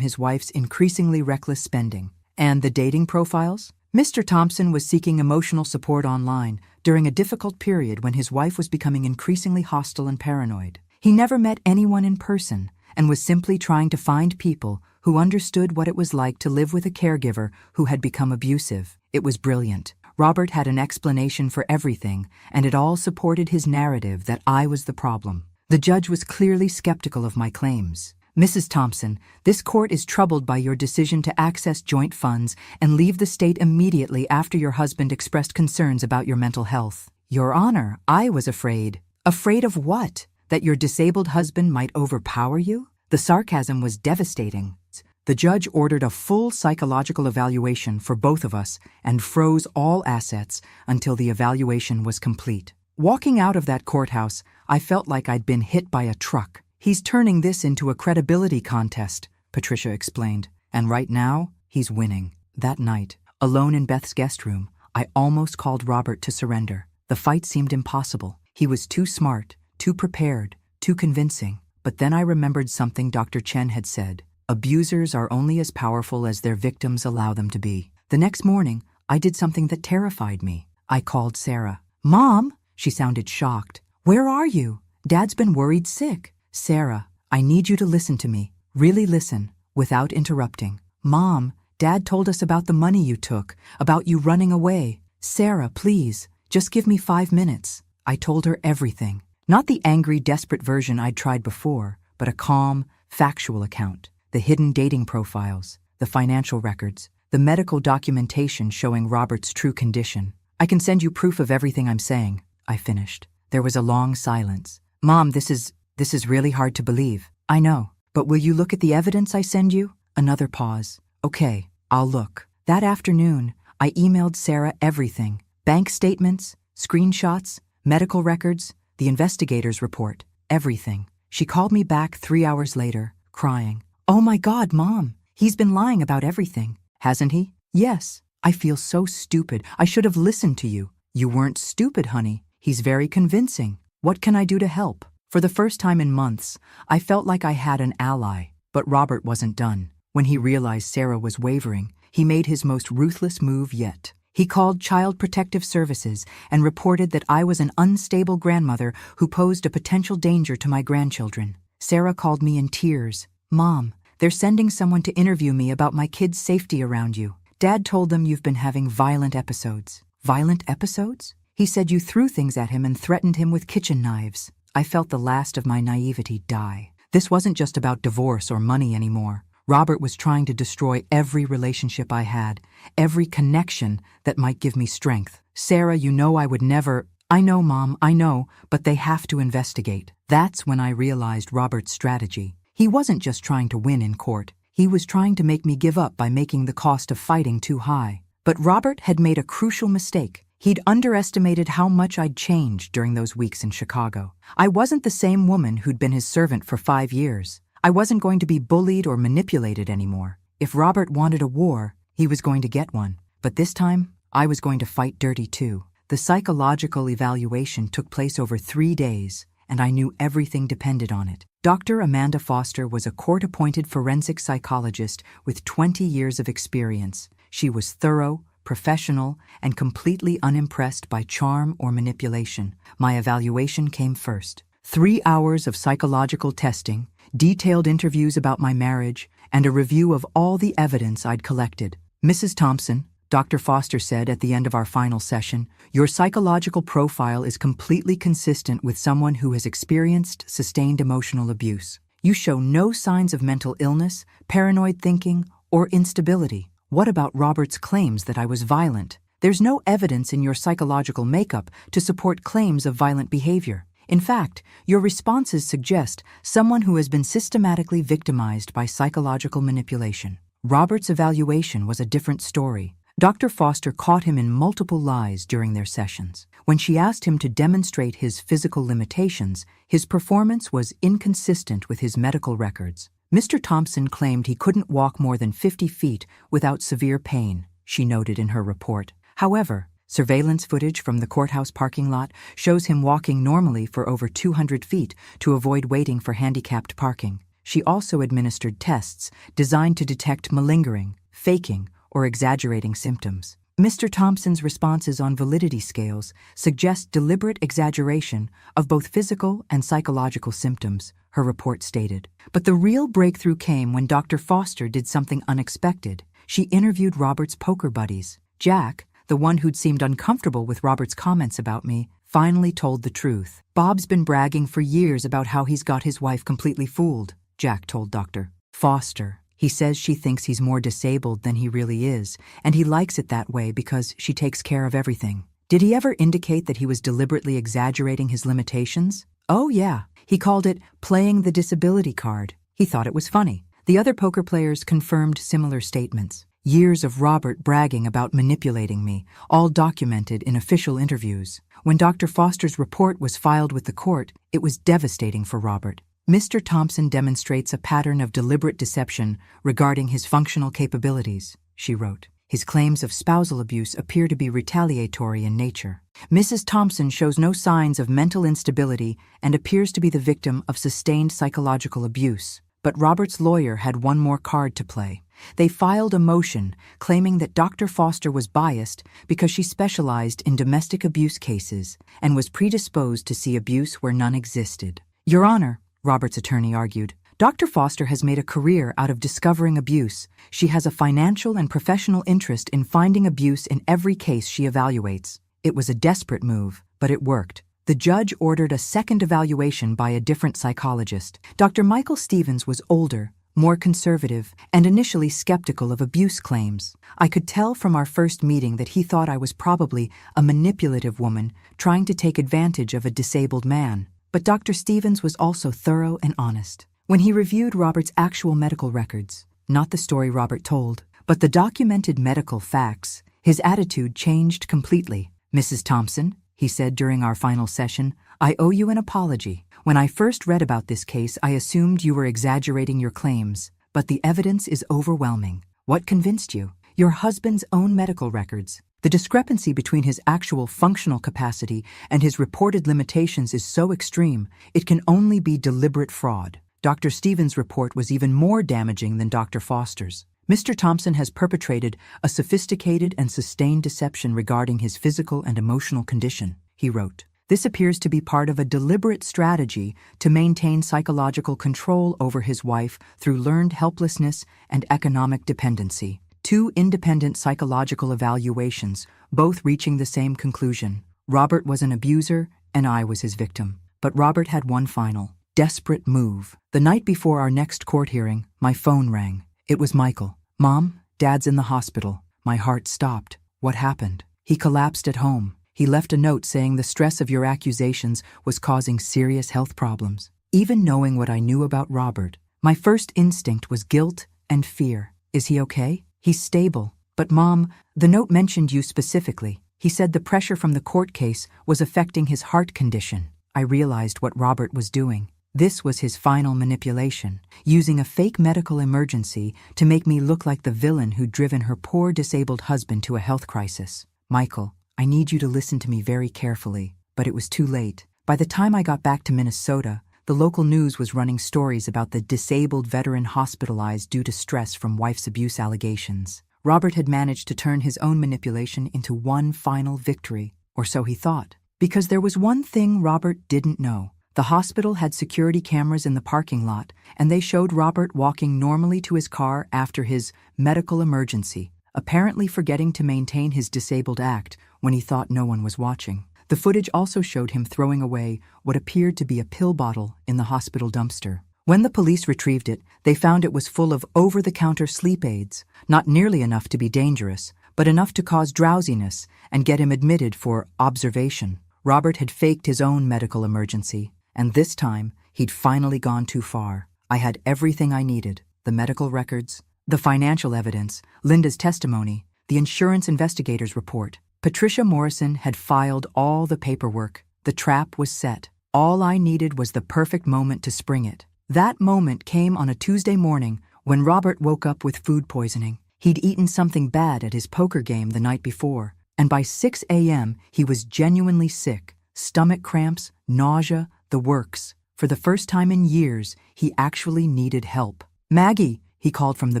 his wife's increasingly reckless spending. And the dating profiles? Mr. Thompson was seeking emotional support online during a difficult period when his wife was becoming increasingly hostile and paranoid. He never met anyone in person and was simply trying to find people who understood what it was like to live with a caregiver who had become abusive. It was brilliant. Robert had an explanation for everything, and it all supported his narrative that I was the problem. The judge was clearly skeptical of my claims. Mrs. Thompson, this court is troubled by your decision to access joint funds and leave the state immediately after your husband expressed concerns about your mental health. Your Honor, I was afraid. Afraid of what? That your disabled husband might overpower you? The sarcasm was devastating. The judge ordered a full psychological evaluation for both of us and froze all assets until the evaluation was complete. Walking out of that courthouse, I felt like I'd been hit by a truck. He's turning this into a credibility contest, Patricia explained, and right now, he's winning. That night, alone in Beth's guest room, I almost called Robert to surrender. The fight seemed impossible. He was too smart, too prepared, too convincing. But then I remembered something Dr. Chen had said. Abusers are only as powerful as their victims allow them to be. The next morning, I did something that terrified me. I called Sarah. Mom, she sounded shocked. Where are you? Dad's been worried sick. Sarah, I need you to listen to me. Really listen, without interrupting. Mom, Dad told us about the money you took, about you running away. Sarah, please, just give me 5 minutes. I told her everything. Not the angry, desperate version I'd tried before, but a calm, factual account. The hidden dating profiles, the financial records, the medical documentation showing Robert's true condition. I can send you proof of everything I'm saying, I finished. There was a long silence. Mom, this is really hard to believe. I know, but will you look at the evidence I send you? Another pause. Okay, I'll look. That afternoon, I emailed Sarah everything. Bank statements, screenshots, medical records, the investigator's report, everything. She called me back 3 hours later, crying. Oh my God, Mom, he's been lying about everything. Hasn't he? Yes. I feel so stupid. I should have listened to you. You weren't stupid, honey. He's very convincing. What can I do to help? For the first time in months, I felt like I had an ally. But Robert wasn't done. When he realized Sarah was wavering, he made his most ruthless move yet. He called Child Protective Services and reported that I was an unstable grandmother who posed a potential danger to my grandchildren. Sarah called me in tears. Mom, they're sending someone to interview me about my kids' safety around you. Dad told them you've been having violent episodes. Violent episodes? He said you threw things at him and threatened him with kitchen knives. I felt the last of my naivety die. This wasn't just about divorce or money anymore. Robert was trying to destroy every relationship I had, every connection that might give me strength. Sarah, you know I would never... I know, Mom, I know, but they have to investigate. That's when I realized Robert's strategy. He wasn't just trying to win in court. He was trying to make me give up by making the cost of fighting too high. But Robert had made a crucial mistake. He'd underestimated how much I'd changed during those weeks in Chicago. I wasn't the same woman who'd been his servant for 5 years. I wasn't going to be bullied or manipulated anymore. If Robert wanted a war, he was going to get one. But this time, I was going to fight dirty too. The psychological evaluation took place over 3 days, and I knew everything depended on it. Dr. Amanda Foster was a court-appointed forensic psychologist with 20 years of experience. She was thorough, professional, and completely unimpressed by charm or manipulation. My evaluation came first. 3 hours of psychological testing, detailed interviews about my marriage, and a review of all the evidence I'd collected. Mrs. Thompson, Dr. Foster said at the end of our final session, "Your psychological profile is completely consistent with someone who has experienced sustained emotional abuse. You show no signs of mental illness, paranoid thinking, or instability. What about Robert's claims that I was violent? There's no evidence in your psychological makeup to support claims of violent behavior. In fact, your responses suggest someone who has been systematically victimized by psychological manipulation." Robert's evaluation was a different story. Dr. Foster caught him in multiple lies during their sessions. When she asked him to demonstrate his physical limitations, his performance was inconsistent with his medical records. Mr. Thompson claimed he couldn't walk more than 50 feet without severe pain, she noted in her report. However, surveillance footage from the courthouse parking lot shows him walking normally for over 200 feet to avoid waiting for handicapped parking. She also administered tests designed to detect malingering, faking, or exaggerating symptoms. Mr. Thompson's responses on validity scales suggest deliberate exaggeration of both physical and psychological symptoms, her report stated. But the real breakthrough came when Dr. Foster did something unexpected. She interviewed Robert's poker buddies. Jack, the one who'd seemed uncomfortable with Robert's comments about me, finally told the truth. "Bob's been bragging for years about how he's got his wife completely fooled," Jack told Dr. Foster. "He says she thinks he's more disabled than he really is, and he likes it that way because she takes care of everything." Did he ever indicate that he was deliberately exaggerating his limitations? Oh yeah, he called it playing the disability card. He thought it was funny. The other poker players confirmed similar statements. Years of Robert bragging about manipulating me, all documented in official interviews. When Dr. Foster's report was filed with the court, it was devastating for Robert. Mr. Thompson demonstrates a pattern of deliberate deception regarding his functional capabilities, she wrote. His claims of spousal abuse appear to be retaliatory in nature. Mrs. Thompson shows no signs of mental instability and appears to be the victim of sustained psychological abuse. But Robert's lawyer had one more card to play. They filed a motion claiming that Dr. Foster was biased because she specialized in domestic abuse cases and was predisposed to see abuse where none existed. "Your Honor," Robert's attorney argued, "Dr. Foster has made a career out of discovering abuse. She has a financial and professional interest in finding abuse in every case she evaluates. It was a desperate move, but it worked." The judge ordered a second evaluation by a different psychologist. Dr. Michael Stevens was older, more conservative, and initially skeptical of abuse claims. I could tell from our first meeting that he thought I was probably a manipulative woman trying to take advantage of a disabled man. But Dr. Stevens was also thorough and honest. When he reviewed Robert's actual medical records, not the story Robert told, but the documented medical facts, his attitude changed completely. "Mrs. Thompson," he said during our final session, "I owe you an apology. When I first read about this case, I assumed you were exaggerating your claims, but the evidence is overwhelming. What convinced you? Your husband's own medical records. The discrepancy between his actual functional capacity and his reported limitations is so extreme, it can only be deliberate fraud." Dr. Stevens' report was even more damaging than Dr. Foster's. "Mr. Thompson has perpetrated a sophisticated and sustained deception regarding his physical and emotional condition," he wrote. "This appears to be part of a deliberate strategy to maintain psychological control over his wife through learned helplessness and economic dependency." Two independent psychological evaluations, both reaching the same conclusion. Robert was an abuser, and I was his victim. But Robert had one final, desperate move. The night before our next court hearing, my phone rang. It was Michael. "Mom, Dad's in the hospital." My heart stopped. "What happened?" "He collapsed at home. He left a note saying the stress of your accusations was causing serious health problems." Even knowing what I knew about Robert, my first instinct was guilt and fear. "Is he okay?" "He's stable. But Mom, the note mentioned you specifically. He said the pressure from the court case was affecting his heart condition." I realized what Robert was doing. This was his final manipulation, using a fake medical emergency to make me look like the villain who'd driven her poor disabled husband to a health crisis. "Michael, I need you to listen to me very carefully." But it was too late. By the time I got back to Minnesota, the local news was running stories about the disabled veteran hospitalized due to stress from wife's abuse allegations. Robert had managed to turn his own manipulation into one final victory, or so he thought. Because there was one thing Robert didn't know. The hospital had security cameras in the parking lot, and they showed Robert walking normally to his car after his medical emergency, apparently forgetting to maintain his disabled act when he thought no one was watching. The footage also showed him throwing away what appeared to be a pill bottle in the hospital dumpster. When the police retrieved it, they found it was full of over-the-counter sleep aids, not nearly enough to be dangerous, but enough to cause drowsiness and get him admitted for observation. Robert had faked his own medical emergency, and this time he'd finally gone too far. I had everything I needed: the medical records, the financial evidence, Linda's testimony, the insurance investigator's report. Patricia Morrison had filed all the paperwork. The trap was set. All I needed was the perfect moment to spring it. That moment came on a Tuesday morning when Robert woke up with food poisoning. He'd eaten something bad at his poker game the night before, and by 6 a.m. he was genuinely sick. Stomach cramps, nausea, the works. For the first time in years, he actually needed help. "Maggie," he called from the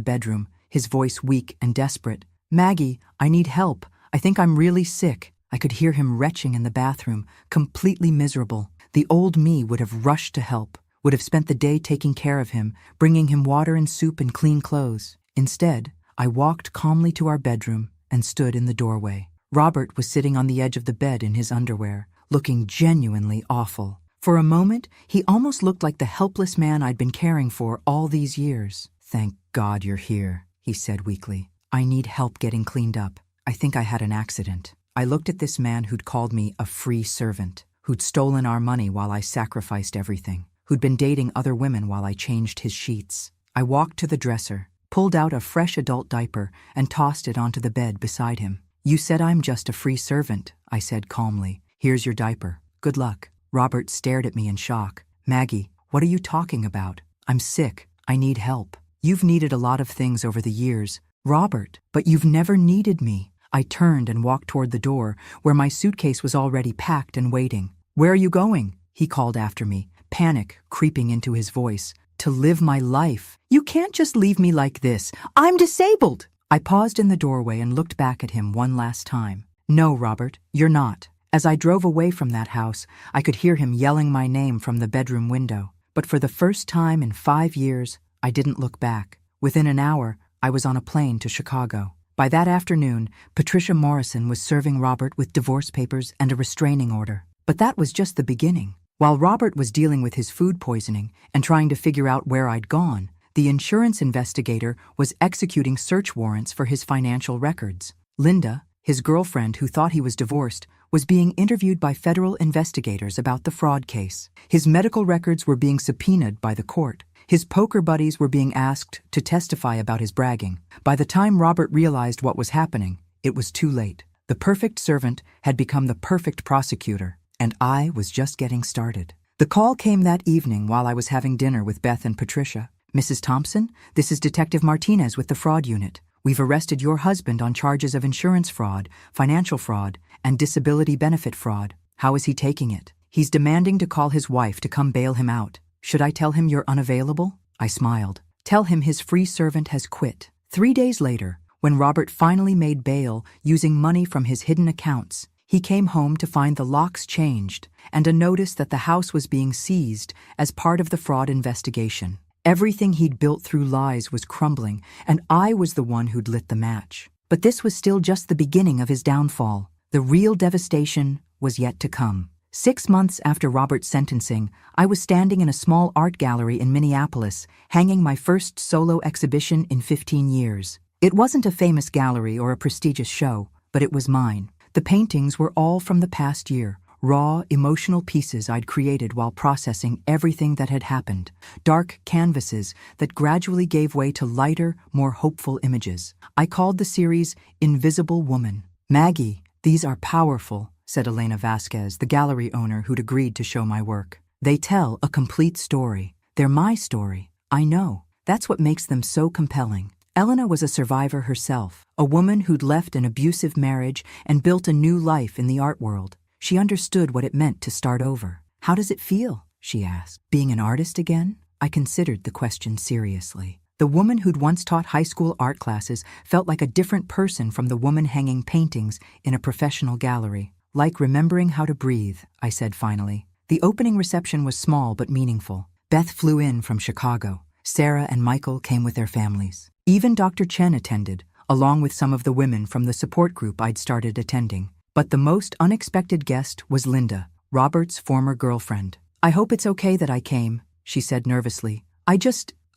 bedroom, his voice weak and desperate. "Maggie, I need help. I think I'm really sick." I could hear him retching in the bathroom, completely miserable. The old me would have rushed to help, would have spent the day taking care of him, bringing him water and soup and clean clothes. Instead, I walked calmly to our bedroom and stood in the doorway. Robert was sitting on the edge of the bed in his underwear, looking genuinely awful. For a moment, he almost looked like the helpless man I'd been caring for all these years. "Thank God you're here," he said weakly. "I need help getting cleaned up. I think I had an accident." I looked at this man who'd called me a free servant, who'd stolen our money while I sacrificed everything, who'd been dating other women while I changed his sheets. I walked to the dresser, pulled out a fresh adult diaper, and tossed it onto the bed beside him. "You said I'm just a free servant," I said calmly. "Here's your diaper. Good luck." Robert stared at me in shock. "Maggie, what are you talking about? I'm sick. I need help." "You've needed a lot of things over the years, Robert, but you've never needed me." I turned and walked toward the door, where my suitcase was already packed and waiting. "Where are you going?" he called after me, panic creeping into his voice. "To live my life. You can't just leave me like this. I'm disabled." I paused in the doorway and looked back at him one last time. "No, Robert, you're not." As I drove away from that house, I could hear him yelling my name from the bedroom window. But for the first time in 5 years, I didn't look back. Within an hour, I was on a plane to Chicago. By that afternoon, Patricia Morrison was serving Robert with divorce papers and a restraining order. But that was just the beginning. While Robert was dealing with his food poisoning and trying to figure out where I'd gone, the insurance investigator was executing search warrants for his financial records. Linda, his girlfriend who thought he was divorced, was being interviewed by federal investigators about the fraud case. His medical records were being subpoenaed by the court. His poker buddies were being asked to testify about his bragging. By the time Robert realized what was happening, it was too late. The perfect servant had become the perfect prosecutor, and I was just getting started. The call came that evening while I was having dinner with Beth and Patricia. "Mrs. Thompson, this is Detective Martinez with the fraud unit. We've arrested your husband on charges of insurance fraud, financial fraud, and disability benefit fraud. How is he taking it? He's demanding to call his wife to come bail him out. Should I tell him you're unavailable?" I smiled. "Tell him his free servant has quit." 3 days later, when Robert finally made bail using money from his hidden accounts, he came home to find the locks changed and a notice that the house was being seized as part of the fraud investigation. Everything he'd built through lies was crumbling, and I was the one who'd lit the match. But this was still just the beginning of his downfall. The real devastation was yet to come. 6 months after Robert's sentencing, I was standing in a small art gallery in Minneapolis, hanging my first solo exhibition in 15 years. It wasn't a famous gallery or a prestigious show, but it was mine. The paintings were all from the past year, raw, emotional pieces I'd created while processing everything that had happened. Dark canvases that gradually gave way to lighter, more hopeful images. I called the series Invisible Woman. "Maggie, these are powerful," said Elena Vasquez, the gallery owner who'd agreed to show my work. "They tell a complete story. They're my story. I know. That's what makes them so compelling." Elena was a survivor herself, a woman who'd left an abusive marriage and built a new life in the art world. She understood what it meant to start over. "How does it feel?" she asked. "Being an artist again?" I considered the question seriously. The woman who'd once taught high school art classes felt like a different person from the woman hanging paintings in a professional gallery. "Like remembering how to breathe," I said finally. The opening reception was small but meaningful. Beth flew in from Chicago. Sarah and Michael came with their families. Even Dr. Chen attended, along with some of the women from the support group I'd started attending. But the most unexpected guest was Linda, Robert's former girlfriend. "I hope it's okay that I came," she said nervously.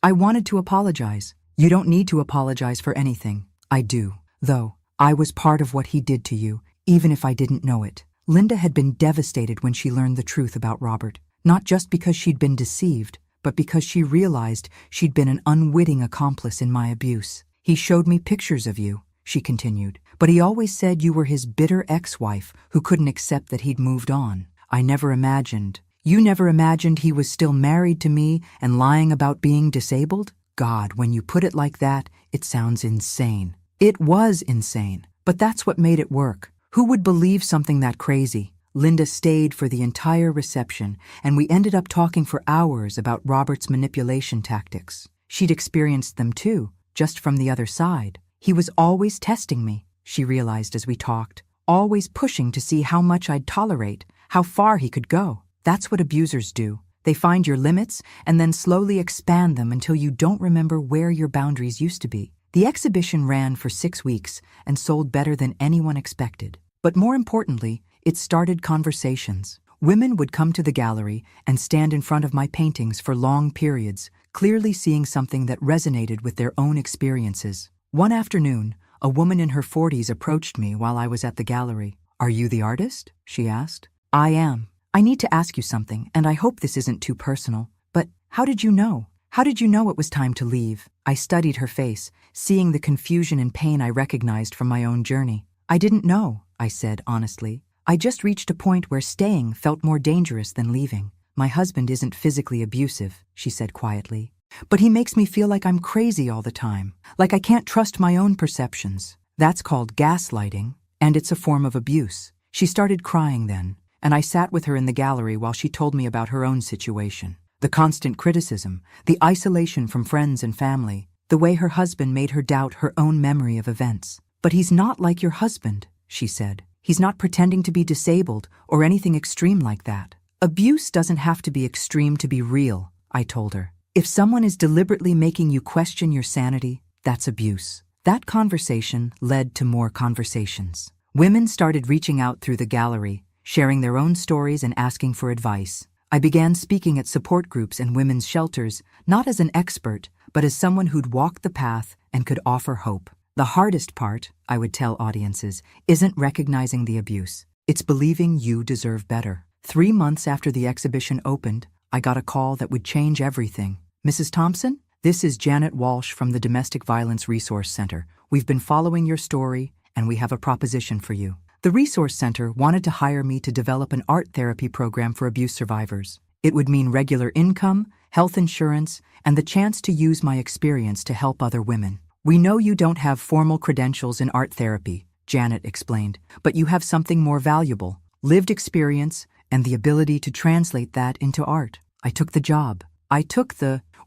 I wanted to apologize." "You don't need to apologize for anything." "I do, though. I was part of what he did to you, even if I didn't know it." Linda had been devastated when she learned the truth about Robert, not just because she'd been deceived, but because she realized she'd been an unwitting accomplice in my abuse. "He showed me pictures of you," she continued, "but he always said you were his bitter ex-wife who couldn't accept that he'd moved on. You never imagined he was still married to me and lying about being disabled? God, when you put it like that, it sounds insane." It was insane, but that's what made it work. Who would believe something that crazy? Linda stayed for the entire reception, and we ended up talking for hours about Robert's manipulation tactics. She'd experienced them too, just from the other side. He was always testing me, she realized as we talked, always pushing to see how much I'd tolerate, how far he could go. That's what abusers do. They find your limits and then slowly expand them until you don't remember where your boundaries used to be. The exhibition ran for 6 weeks and sold better than anyone expected. But more importantly, it started conversations. Women would come to the gallery and stand in front of my paintings for long periods, clearly seeing something that resonated with their own experiences. One afternoon, a woman in her 40s approached me while I was at the gallery. "Are you the artist?" she asked. "I am. I need to ask you something, and I hope this isn't too personal. But how did you know? How did you know it was time to leave?" I studied her face, seeing the confusion and pain I recognized from my own journey. "I didn't know," I said honestly. "I just reached a point where staying felt more dangerous than leaving. My husband isn't physically abusive," she said quietly. "But he makes me feel like I'm crazy all the time, like I can't trust my own perceptions. That's called gaslighting, and it's a form of abuse." She started crying then, and I sat with her in the gallery while she told me about her own situation. The constant criticism, the isolation from friends and family, the way her husband made her doubt her own memory of events. "But he's not like your husband," she said. "He's not pretending to be disabled or anything extreme like that." "Abuse doesn't have to be extreme to be real," I told her. "If someone is deliberately making you question your sanity, that's abuse." That conversation led to more conversations. Women started reaching out through the gallery, sharing their own stories and asking for advice. I began speaking at support groups and women's shelters, not as an expert, but as someone who'd walked the path and could offer hope. The hardest part, I would tell audiences, isn't recognizing the abuse. It's believing you deserve better. 3 months after the exhibition opened, I got a call that would change everything. "Mrs. Thompson, this is Janet Walsh from the Domestic Violence Resource Center. We've been following your story, and we have a proposition for you." The Resource Center wanted to hire me to develop an art therapy program for abuse survivors. It would mean regular income, health insurance, and the chance to use my experience to help other women. "We know you don't have formal credentials in art therapy," Janet explained, "but you have something more valuable, lived experience, and the ability to translate that into art." I took the job.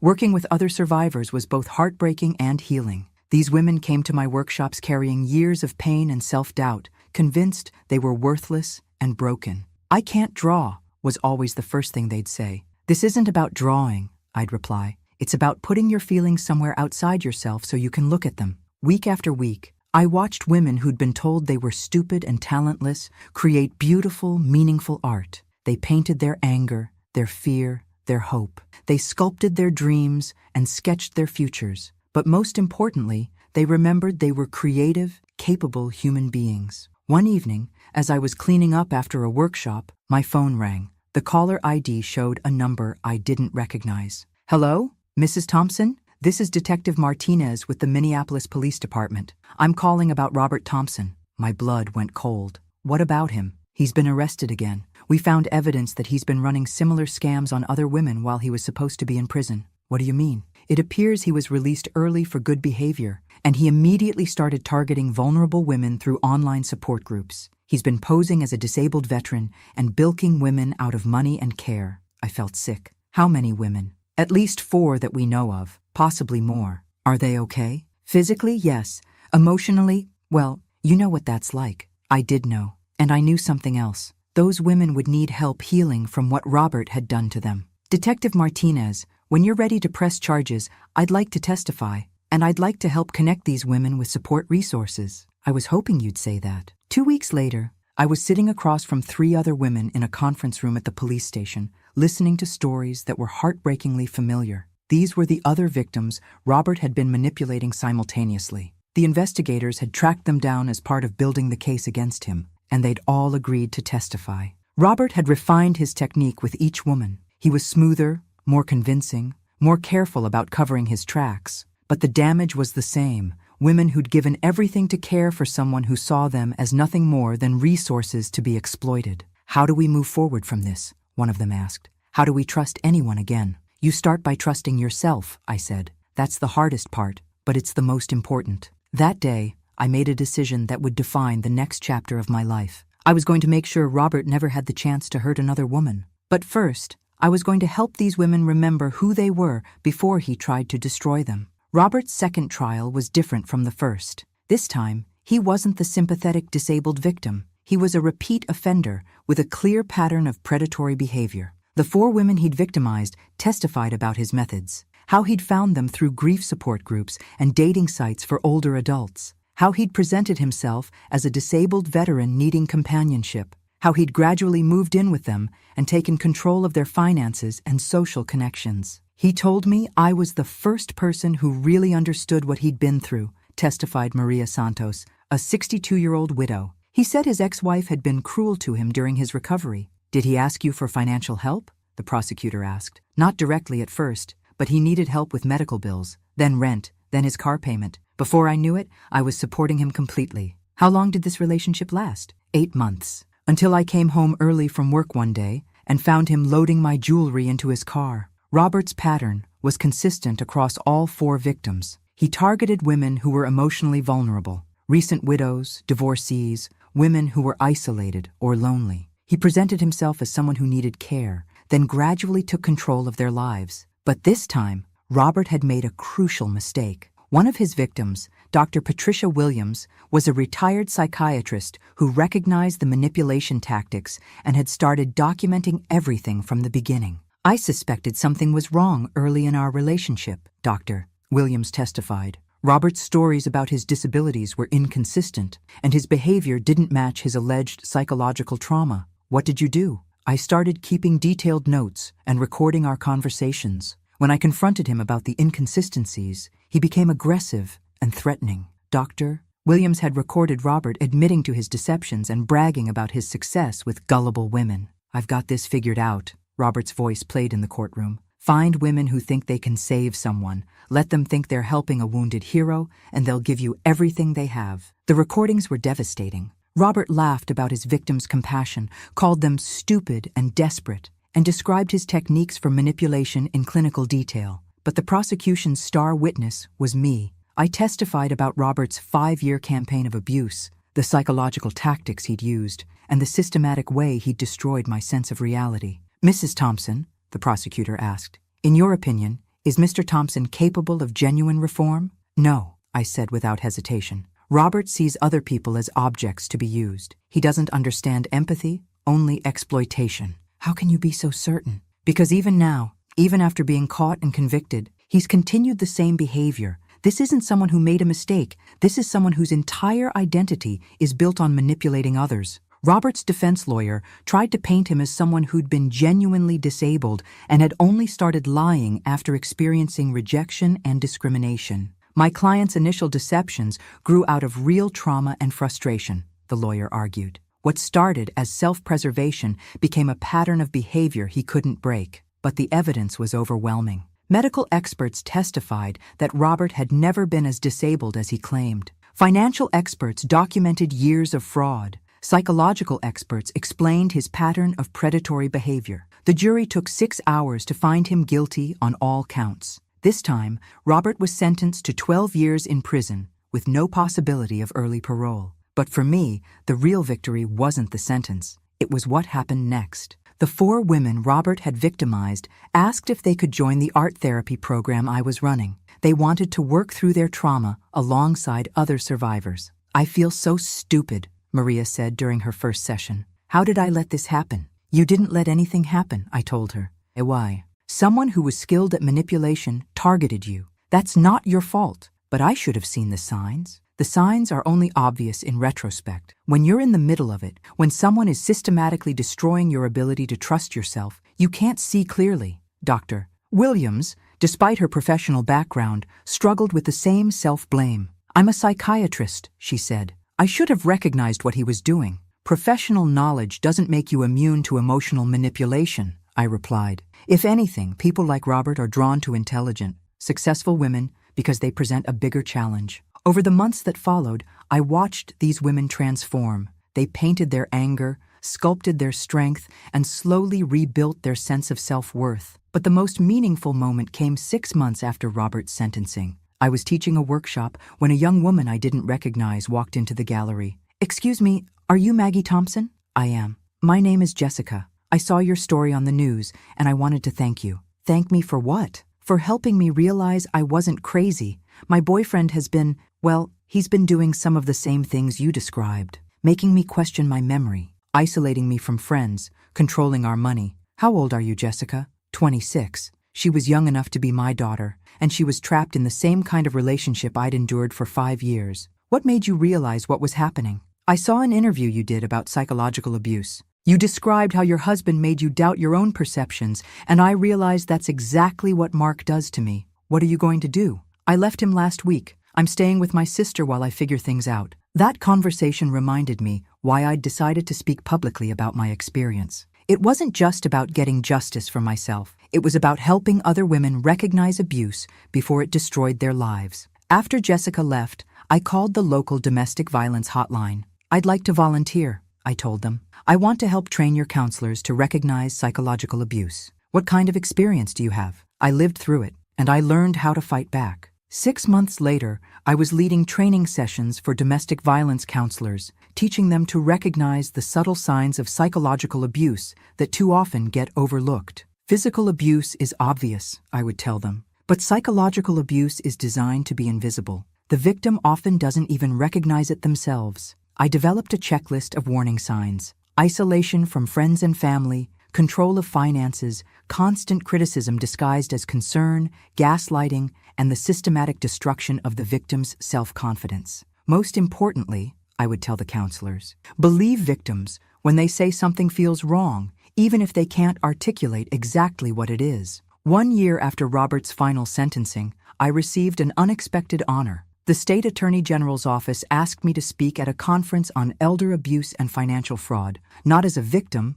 Working with other survivors was both heartbreaking and healing. These women came to my workshops carrying years of pain and self-doubt, convinced they were worthless and broken. "I can't draw," was always the first thing they'd say. "This isn't about drawing," I'd reply. "It's about putting your feelings somewhere outside yourself so you can look at them." Week after week, I watched women who'd been told they were stupid and talentless create beautiful, meaningful art. They painted their anger, their fear, their hope. They sculpted their dreams and sketched their futures. But most importantly, they remembered they were creative, capable human beings. One evening, as I was cleaning up after a workshop, my phone rang. The caller ID showed a number I didn't recognize. "Hello, Mrs. Thompson? This is Detective Martinez with the Minneapolis Police Department. I'm calling about Robert Thompson." My blood went cold. "What about him?" "He's been arrested again. We found evidence that he's been running similar scams on other women while he was supposed to be in prison." "What do you mean?" "It appears he was released early for good behavior, and he immediately started targeting vulnerable women through online support groups. He's been posing as a disabled veteran and bilking women out of money and care." I felt sick. "How many women?" "At least 4 that we know of, possibly more." "Are they okay?" "Physically, yes. Emotionally, well, you know what that's like." I did know, and I knew something else. Those women would need help healing from what Robert had done to them. "Detective Martinez, when you're ready to press charges, I'd like to testify." And I'd like to help connect these women with support resources. I was hoping you'd say that. 2 weeks later, I was sitting across from 3 other women in a conference room at the police station, listening to stories that were heartbreakingly familiar. These were the other victims Robert had been manipulating simultaneously. The investigators had tracked them down as part of building the case against him, and they'd all agreed to testify. Robert had refined his technique with each woman. He was smoother, more convincing, more careful about covering his tracks. But the damage was the same. Women who'd given everything to care for someone who saw them as nothing more than resources to be exploited. How do we move forward from this? One of them asked. How do we trust anyone again? You start by trusting yourself, I said. That's the hardest part, but it's the most important. That day, I made a decision that would define the next chapter of my life. I was going to make sure Robert never had the chance to hurt another woman. But first, I was going to help these women remember who they were before he tried to destroy them. Robert's second trial was different from the first. This time, he wasn't the sympathetic disabled victim. He was a repeat offender with a clear pattern of predatory behavior. The 4 women he'd victimized testified about his methods, how he'd found them through grief support groups and dating sites for older adults, how he'd presented himself as a disabled veteran needing companionship, how he'd gradually moved in with them and taken control of their finances and social connections. He told me I was the first person who really understood what he'd been through, testified Maria Santos, a 62-year-old widow. He said his ex-wife had been cruel to him during his recovery. Did he ask you for financial help? The prosecutor asked. Not directly at first, but he needed help with medical bills, then rent, then his car payment. Before I knew it, I was supporting him completely. How long did this relationship last? 8 months. Until I came home early from work one day and found him loading my jewelry into his car. Robert's pattern was consistent across all 4 victims. He targeted women who were emotionally vulnerable, recent widows, divorcees, women who were isolated or lonely. He presented himself as someone who needed care, then gradually took control of their lives. But this time, Robert had made a crucial mistake. One of his victims, Dr. Patricia Williams, was a retired psychiatrist who recognized the manipulation tactics and had started documenting everything from the beginning. I suspected something was wrong early in our relationship, Dr. Williams testified. Robert's stories about his disabilities were inconsistent, and his behavior didn't match his alleged psychological trauma. What did you do? I started keeping detailed notes and recording our conversations. When I confronted him about the inconsistencies, he became aggressive and threatening. Dr. Williams had recorded Robert admitting to his deceptions and bragging about his success with gullible women. I've got this figured out. Robert's voice played in the courtroom. Find women who think they can save someone. Let them think they're helping a wounded hero, and they'll give you everything they have. The recordings were devastating. Robert laughed about his victims' compassion, called them stupid and desperate, and described his techniques for manipulation in clinical detail. But the prosecution's star witness was me. I testified about Robert's 5-year campaign of abuse, the psychological tactics he'd used, and the systematic way he'd destroyed my sense of reality. Mrs. Thompson, the prosecutor asked, in your opinion, is Mr. Thompson capable of genuine reform? No, I said without hesitation. Robert sees other people as objects to be used. He doesn't understand empathy, only exploitation. How can you be so certain? Because even now, even after being caught and convicted, he's continued the same behavior. This isn't someone who made a mistake. This is someone whose entire identity is built on manipulating others. Robert's defense lawyer tried to paint him as someone who'd been genuinely disabled and had only started lying after experiencing rejection and discrimination. My client's initial deceptions grew out of real trauma and frustration, the lawyer argued. What started as self-preservation became a pattern of behavior he couldn't break. But the evidence was overwhelming. Medical experts testified that Robert had never been as disabled as he claimed. Financial experts documented years of fraud. Psychological experts explained his pattern of predatory behavior. The jury took 6 hours to find him guilty on all counts. This time, Robert was sentenced to 12 years in prison with no possibility of early parole. But for me, the real victory wasn't the sentence. It was what happened next. The 4 women Robert had victimized asked if they could join the art therapy program I was running. They wanted to work through their trauma alongside other survivors. I feel so stupid, Maria said during her first session. How did I let this happen? You didn't let anything happen, I told her. Why? Someone who was skilled at manipulation targeted you. That's not your fault. But I should have seen the signs. The signs are only obvious in retrospect. When you're in the middle of it, when someone is systematically destroying your ability to trust yourself, you can't see clearly. Dr. Williams, despite her professional background, struggled with the same self-blame. "I'm a psychiatrist," she said. "I should have recognized what he was doing." "Professional knowledge doesn't make you immune to emotional manipulation," I replied. "If anything, people like Robert are drawn to intelligent, successful women because they present a bigger challenge." Over the months that followed, I watched these women transform. They painted their anger, sculpted their strength, and slowly rebuilt their sense of self-worth. But the most meaningful moment came 6 months after Robert's sentencing. I was teaching a workshop when a young woman I didn't recognize walked into the gallery. "Excuse me, are you Maggie Thompson?" "I am." "My name is Jessica. I saw your story on the news, and I wanted to thank you." "Thank me for what?" "For helping me realize I wasn't crazy. My boyfriend has been, well, he's been doing some of the same things you described, making me question my memory, isolating me from friends, controlling our money." "How old are you, Jessica?" 26. She was young enough to be my daughter, and she was trapped in the same kind of relationship I'd endured for 5 years. "What made you realize what was happening?" "I saw an interview you did about psychological abuse. You described how your husband made you doubt your own perceptions, and I realized that's exactly what Mark does to me." "What are you going to do?" "I left him last week. I'm staying with my sister while I figure things out." That conversation reminded me why I'd decided to speak publicly about my experience. It wasn't just about getting justice for myself. It was about helping other women recognize abuse before it destroyed their lives. After Jessica left, I called the local domestic violence hotline. "I'd like to volunteer," I told them. "I want to help train your counselors to recognize psychological abuse." "What kind of experience do you have?" "I lived through it, and I learned how to fight back." 6 months later, I was leading training sessions for domestic violence counselors, teaching them to recognize the subtle signs of psychological abuse that too often get overlooked. "Physical abuse is obvious," I would tell them, "but psychological abuse is designed to be invisible. The victim often doesn't even recognize it themselves." I developed a checklist of warning signs: isolation from friends and family, control of finances, constant criticism disguised as concern, gaslighting, and the systematic destruction of the victim's self-confidence. "Most importantly," I would tell the counselors, "believe victims when they say something feels wrong, even if they can't articulate exactly what it is." 1 year after Robert's final sentencing, I received an unexpected honor. The State Attorney General's office asked me to speak at a conference on elder abuse and financial fraud, not as a victim,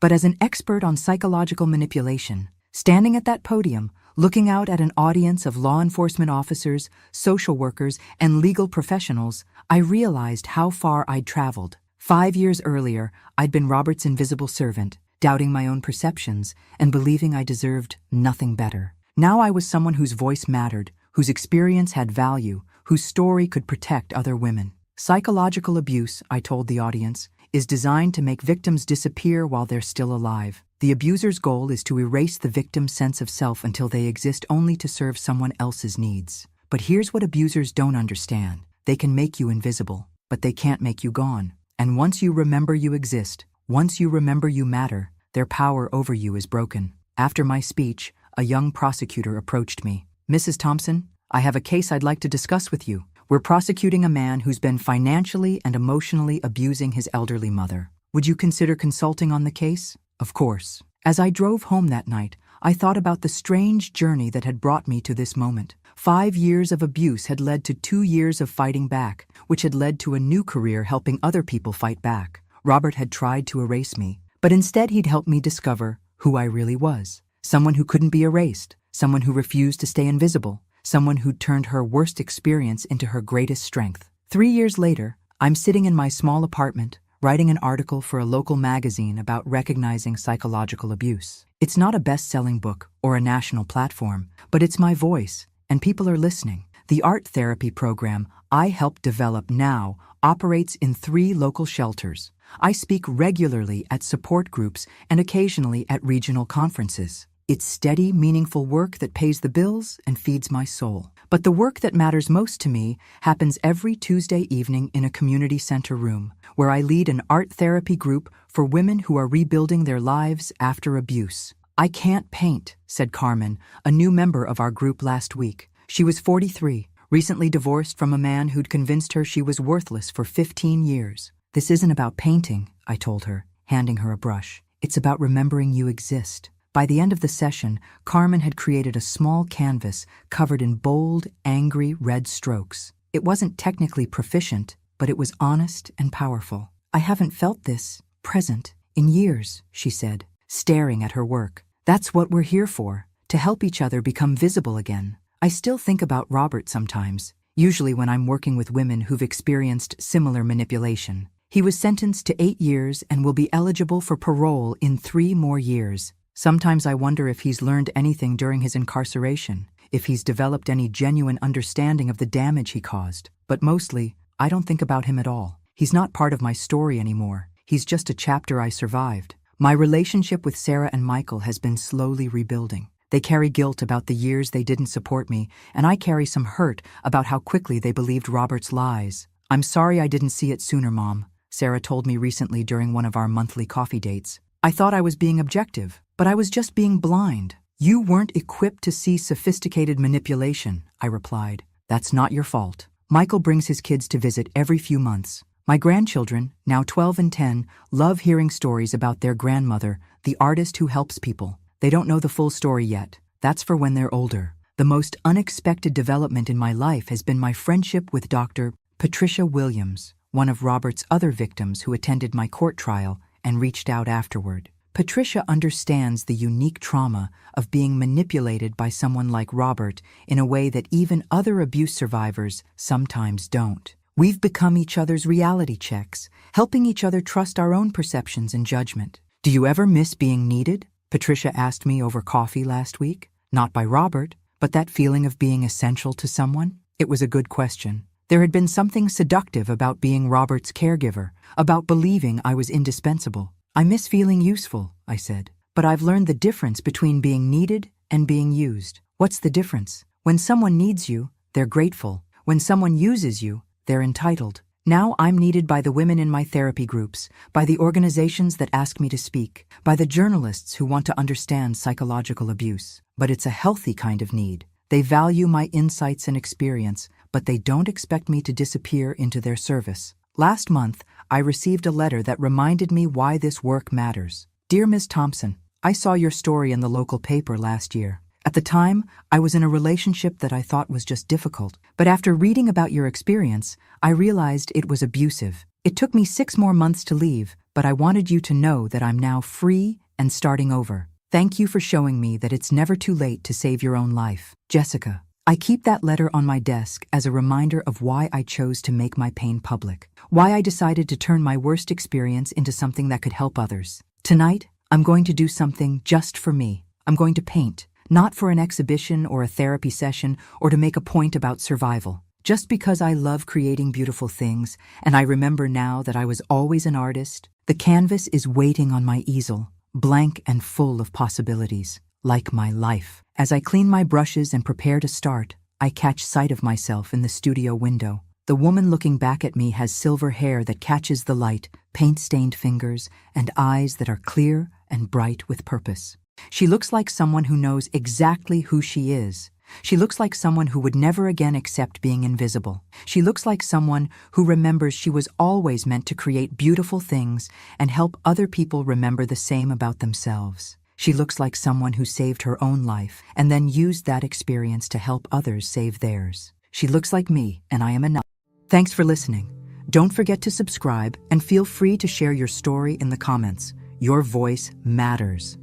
but as an expert on psychological manipulation. Standing at that podium, looking out at an audience of law enforcement officers, social workers, and legal professionals, I realized how far I'd traveled. 5 years earlier, I'd been Robert's invisible servant, doubting my own perceptions and believing I deserved nothing better. Now I was someone whose voice mattered, whose experience had value, whose story could protect other women. Psychological abuse, I told the audience, is designed to make victims disappear while they're still alive. The abuser's goal is to erase the victim's sense of self until they exist only to serve someone else's needs. But here's what abusers don't understand. They can make you invisible, but they can't make you gone. And once you remember you exist, once you remember you matter, their power over you is broken. After my speech, a young prosecutor approached me. "Mrs. Thompson, I have a case I'd like to discuss with you. We're prosecuting a man who's been financially and emotionally abusing his elderly mother. Would you consider consulting on the case?" Of course. As I drove home that night, I thought about the strange journey that had brought me to this moment. 5 years of abuse had led to 2 years of fighting back, which had led to a new career helping other people fight back. Robert had tried to erase me, but instead he'd helped me discover who I really was. Someone who couldn't be erased, someone who refused to stay invisible, someone who'd turned her worst experience into her greatest strength. 3 years later, I'm sitting in my small apartment, writing an article for a local magazine about recognizing psychological abuse. It's not a best-selling book or a national platform, but it's my voice, and people are listening. The art therapy program I help develop now operates in 3 local shelters. I speak regularly at support groups and occasionally at regional conferences. It's steady, meaningful work that pays the bills and feeds my soul. But the work that matters most to me happens every Tuesday evening in a community center room, where I lead an art therapy group for women who are rebuilding their lives after abuse. "I can't paint," said Carmen, a new member of our group last week. She was 43, Recently divorced from a man who'd convinced her she was worthless for 15 years. This isn't about painting, I told her, handing her a brush. It's about remembering you exist. By the end of the session, Carmen had created a small canvas covered in bold, angry red strokes. It wasn't technically proficient, but it was honest and powerful. I haven't felt this, present, in years, she said, staring at her work. That's what we're here for, to help each other become visible again. I still think about Robert sometimes, usually when I'm working with women who've experienced similar manipulation. He was sentenced to 8 years and will be eligible for parole in 3 more years. Sometimes I wonder if he's learned anything during his incarceration, if he's developed any genuine understanding of the damage he caused. But mostly, I don't think about him at all. He's not part of my story anymore. He's just a chapter I survived. My relationship with Sarah and Michael has been slowly rebuilding. They carry guilt about the years they didn't support me, and I carry some hurt about how quickly they believed Robert's lies. I'm sorry I didn't see it sooner, Mom, Sarah told me recently during one of our monthly coffee dates. I thought I was being objective, but I was just being blind. You weren't equipped to see sophisticated manipulation, I replied. That's not your fault. Michael brings his kids to visit every few months. My grandchildren, now 12 and 10, love hearing stories about their grandmother, the artist who helps people. They don't know the full story yet. That's for when they're older. The most unexpected development in my life has been my friendship with Dr. Patricia Williams, one of Robert's other victims who attended my court trial and reached out afterward. Patricia understands the unique trauma of being manipulated by someone like Robert in a way that even other abuse survivors sometimes don't. We've become each other's reality checks, helping each other trust our own perceptions and judgment. Do you ever miss being needed? Patricia asked me over coffee last week. Not by Robert, but that feeling of being essential to someone? It was a good question. There had been something seductive about being Robert's caregiver, about believing I was indispensable. I miss feeling useful, I said, but I've learned the difference between being needed and being used. What's the difference? When someone needs you, they're grateful. When someone uses you, they're entitled. Now I'm needed by the women in my therapy groups, by the organizations that ask me to speak, by the journalists who want to understand psychological abuse. But it's a healthy kind of need. They value my insights and experience, but they don't expect me to disappear into their service. Last month, I received a letter that reminded me why this work matters. Dear Ms. Thompson, I saw your story in the local paper last year. At the time, I was in a relationship that I thought was just difficult. But after reading about your experience, I realized it was abusive. It took me 6 more months to leave, but I wanted you to know that I'm now free and starting over. Thank you for showing me that it's never too late to save your own life. Jessica. I keep that letter on my desk as a reminder of why I chose to make my pain public, why I decided to turn my worst experience into something that could help others. Tonight, I'm going to do something just for me. I'm going to paint. Not for an exhibition or a therapy session or to make a point about survival. Just because I love creating beautiful things, and I remember now that I was always an artist, the canvas is waiting on my easel, blank and full of possibilities, like my life. As I clean my brushes and prepare to start, I catch sight of myself in the studio window. The woman looking back at me has silver hair that catches the light, paint-stained fingers, and eyes that are clear and bright with purpose. She looks like someone who knows exactly who she is. She looks like someone who would never again accept being invisible. She looks like someone who remembers she was always meant to create beautiful things and help other people remember the same about themselves. She looks like someone who saved her own life and then used that experience to help others save theirs. She looks like me, and I am enough. Thanks for listening. Don't forget to subscribe and feel free to share your story in the comments. Your voice matters.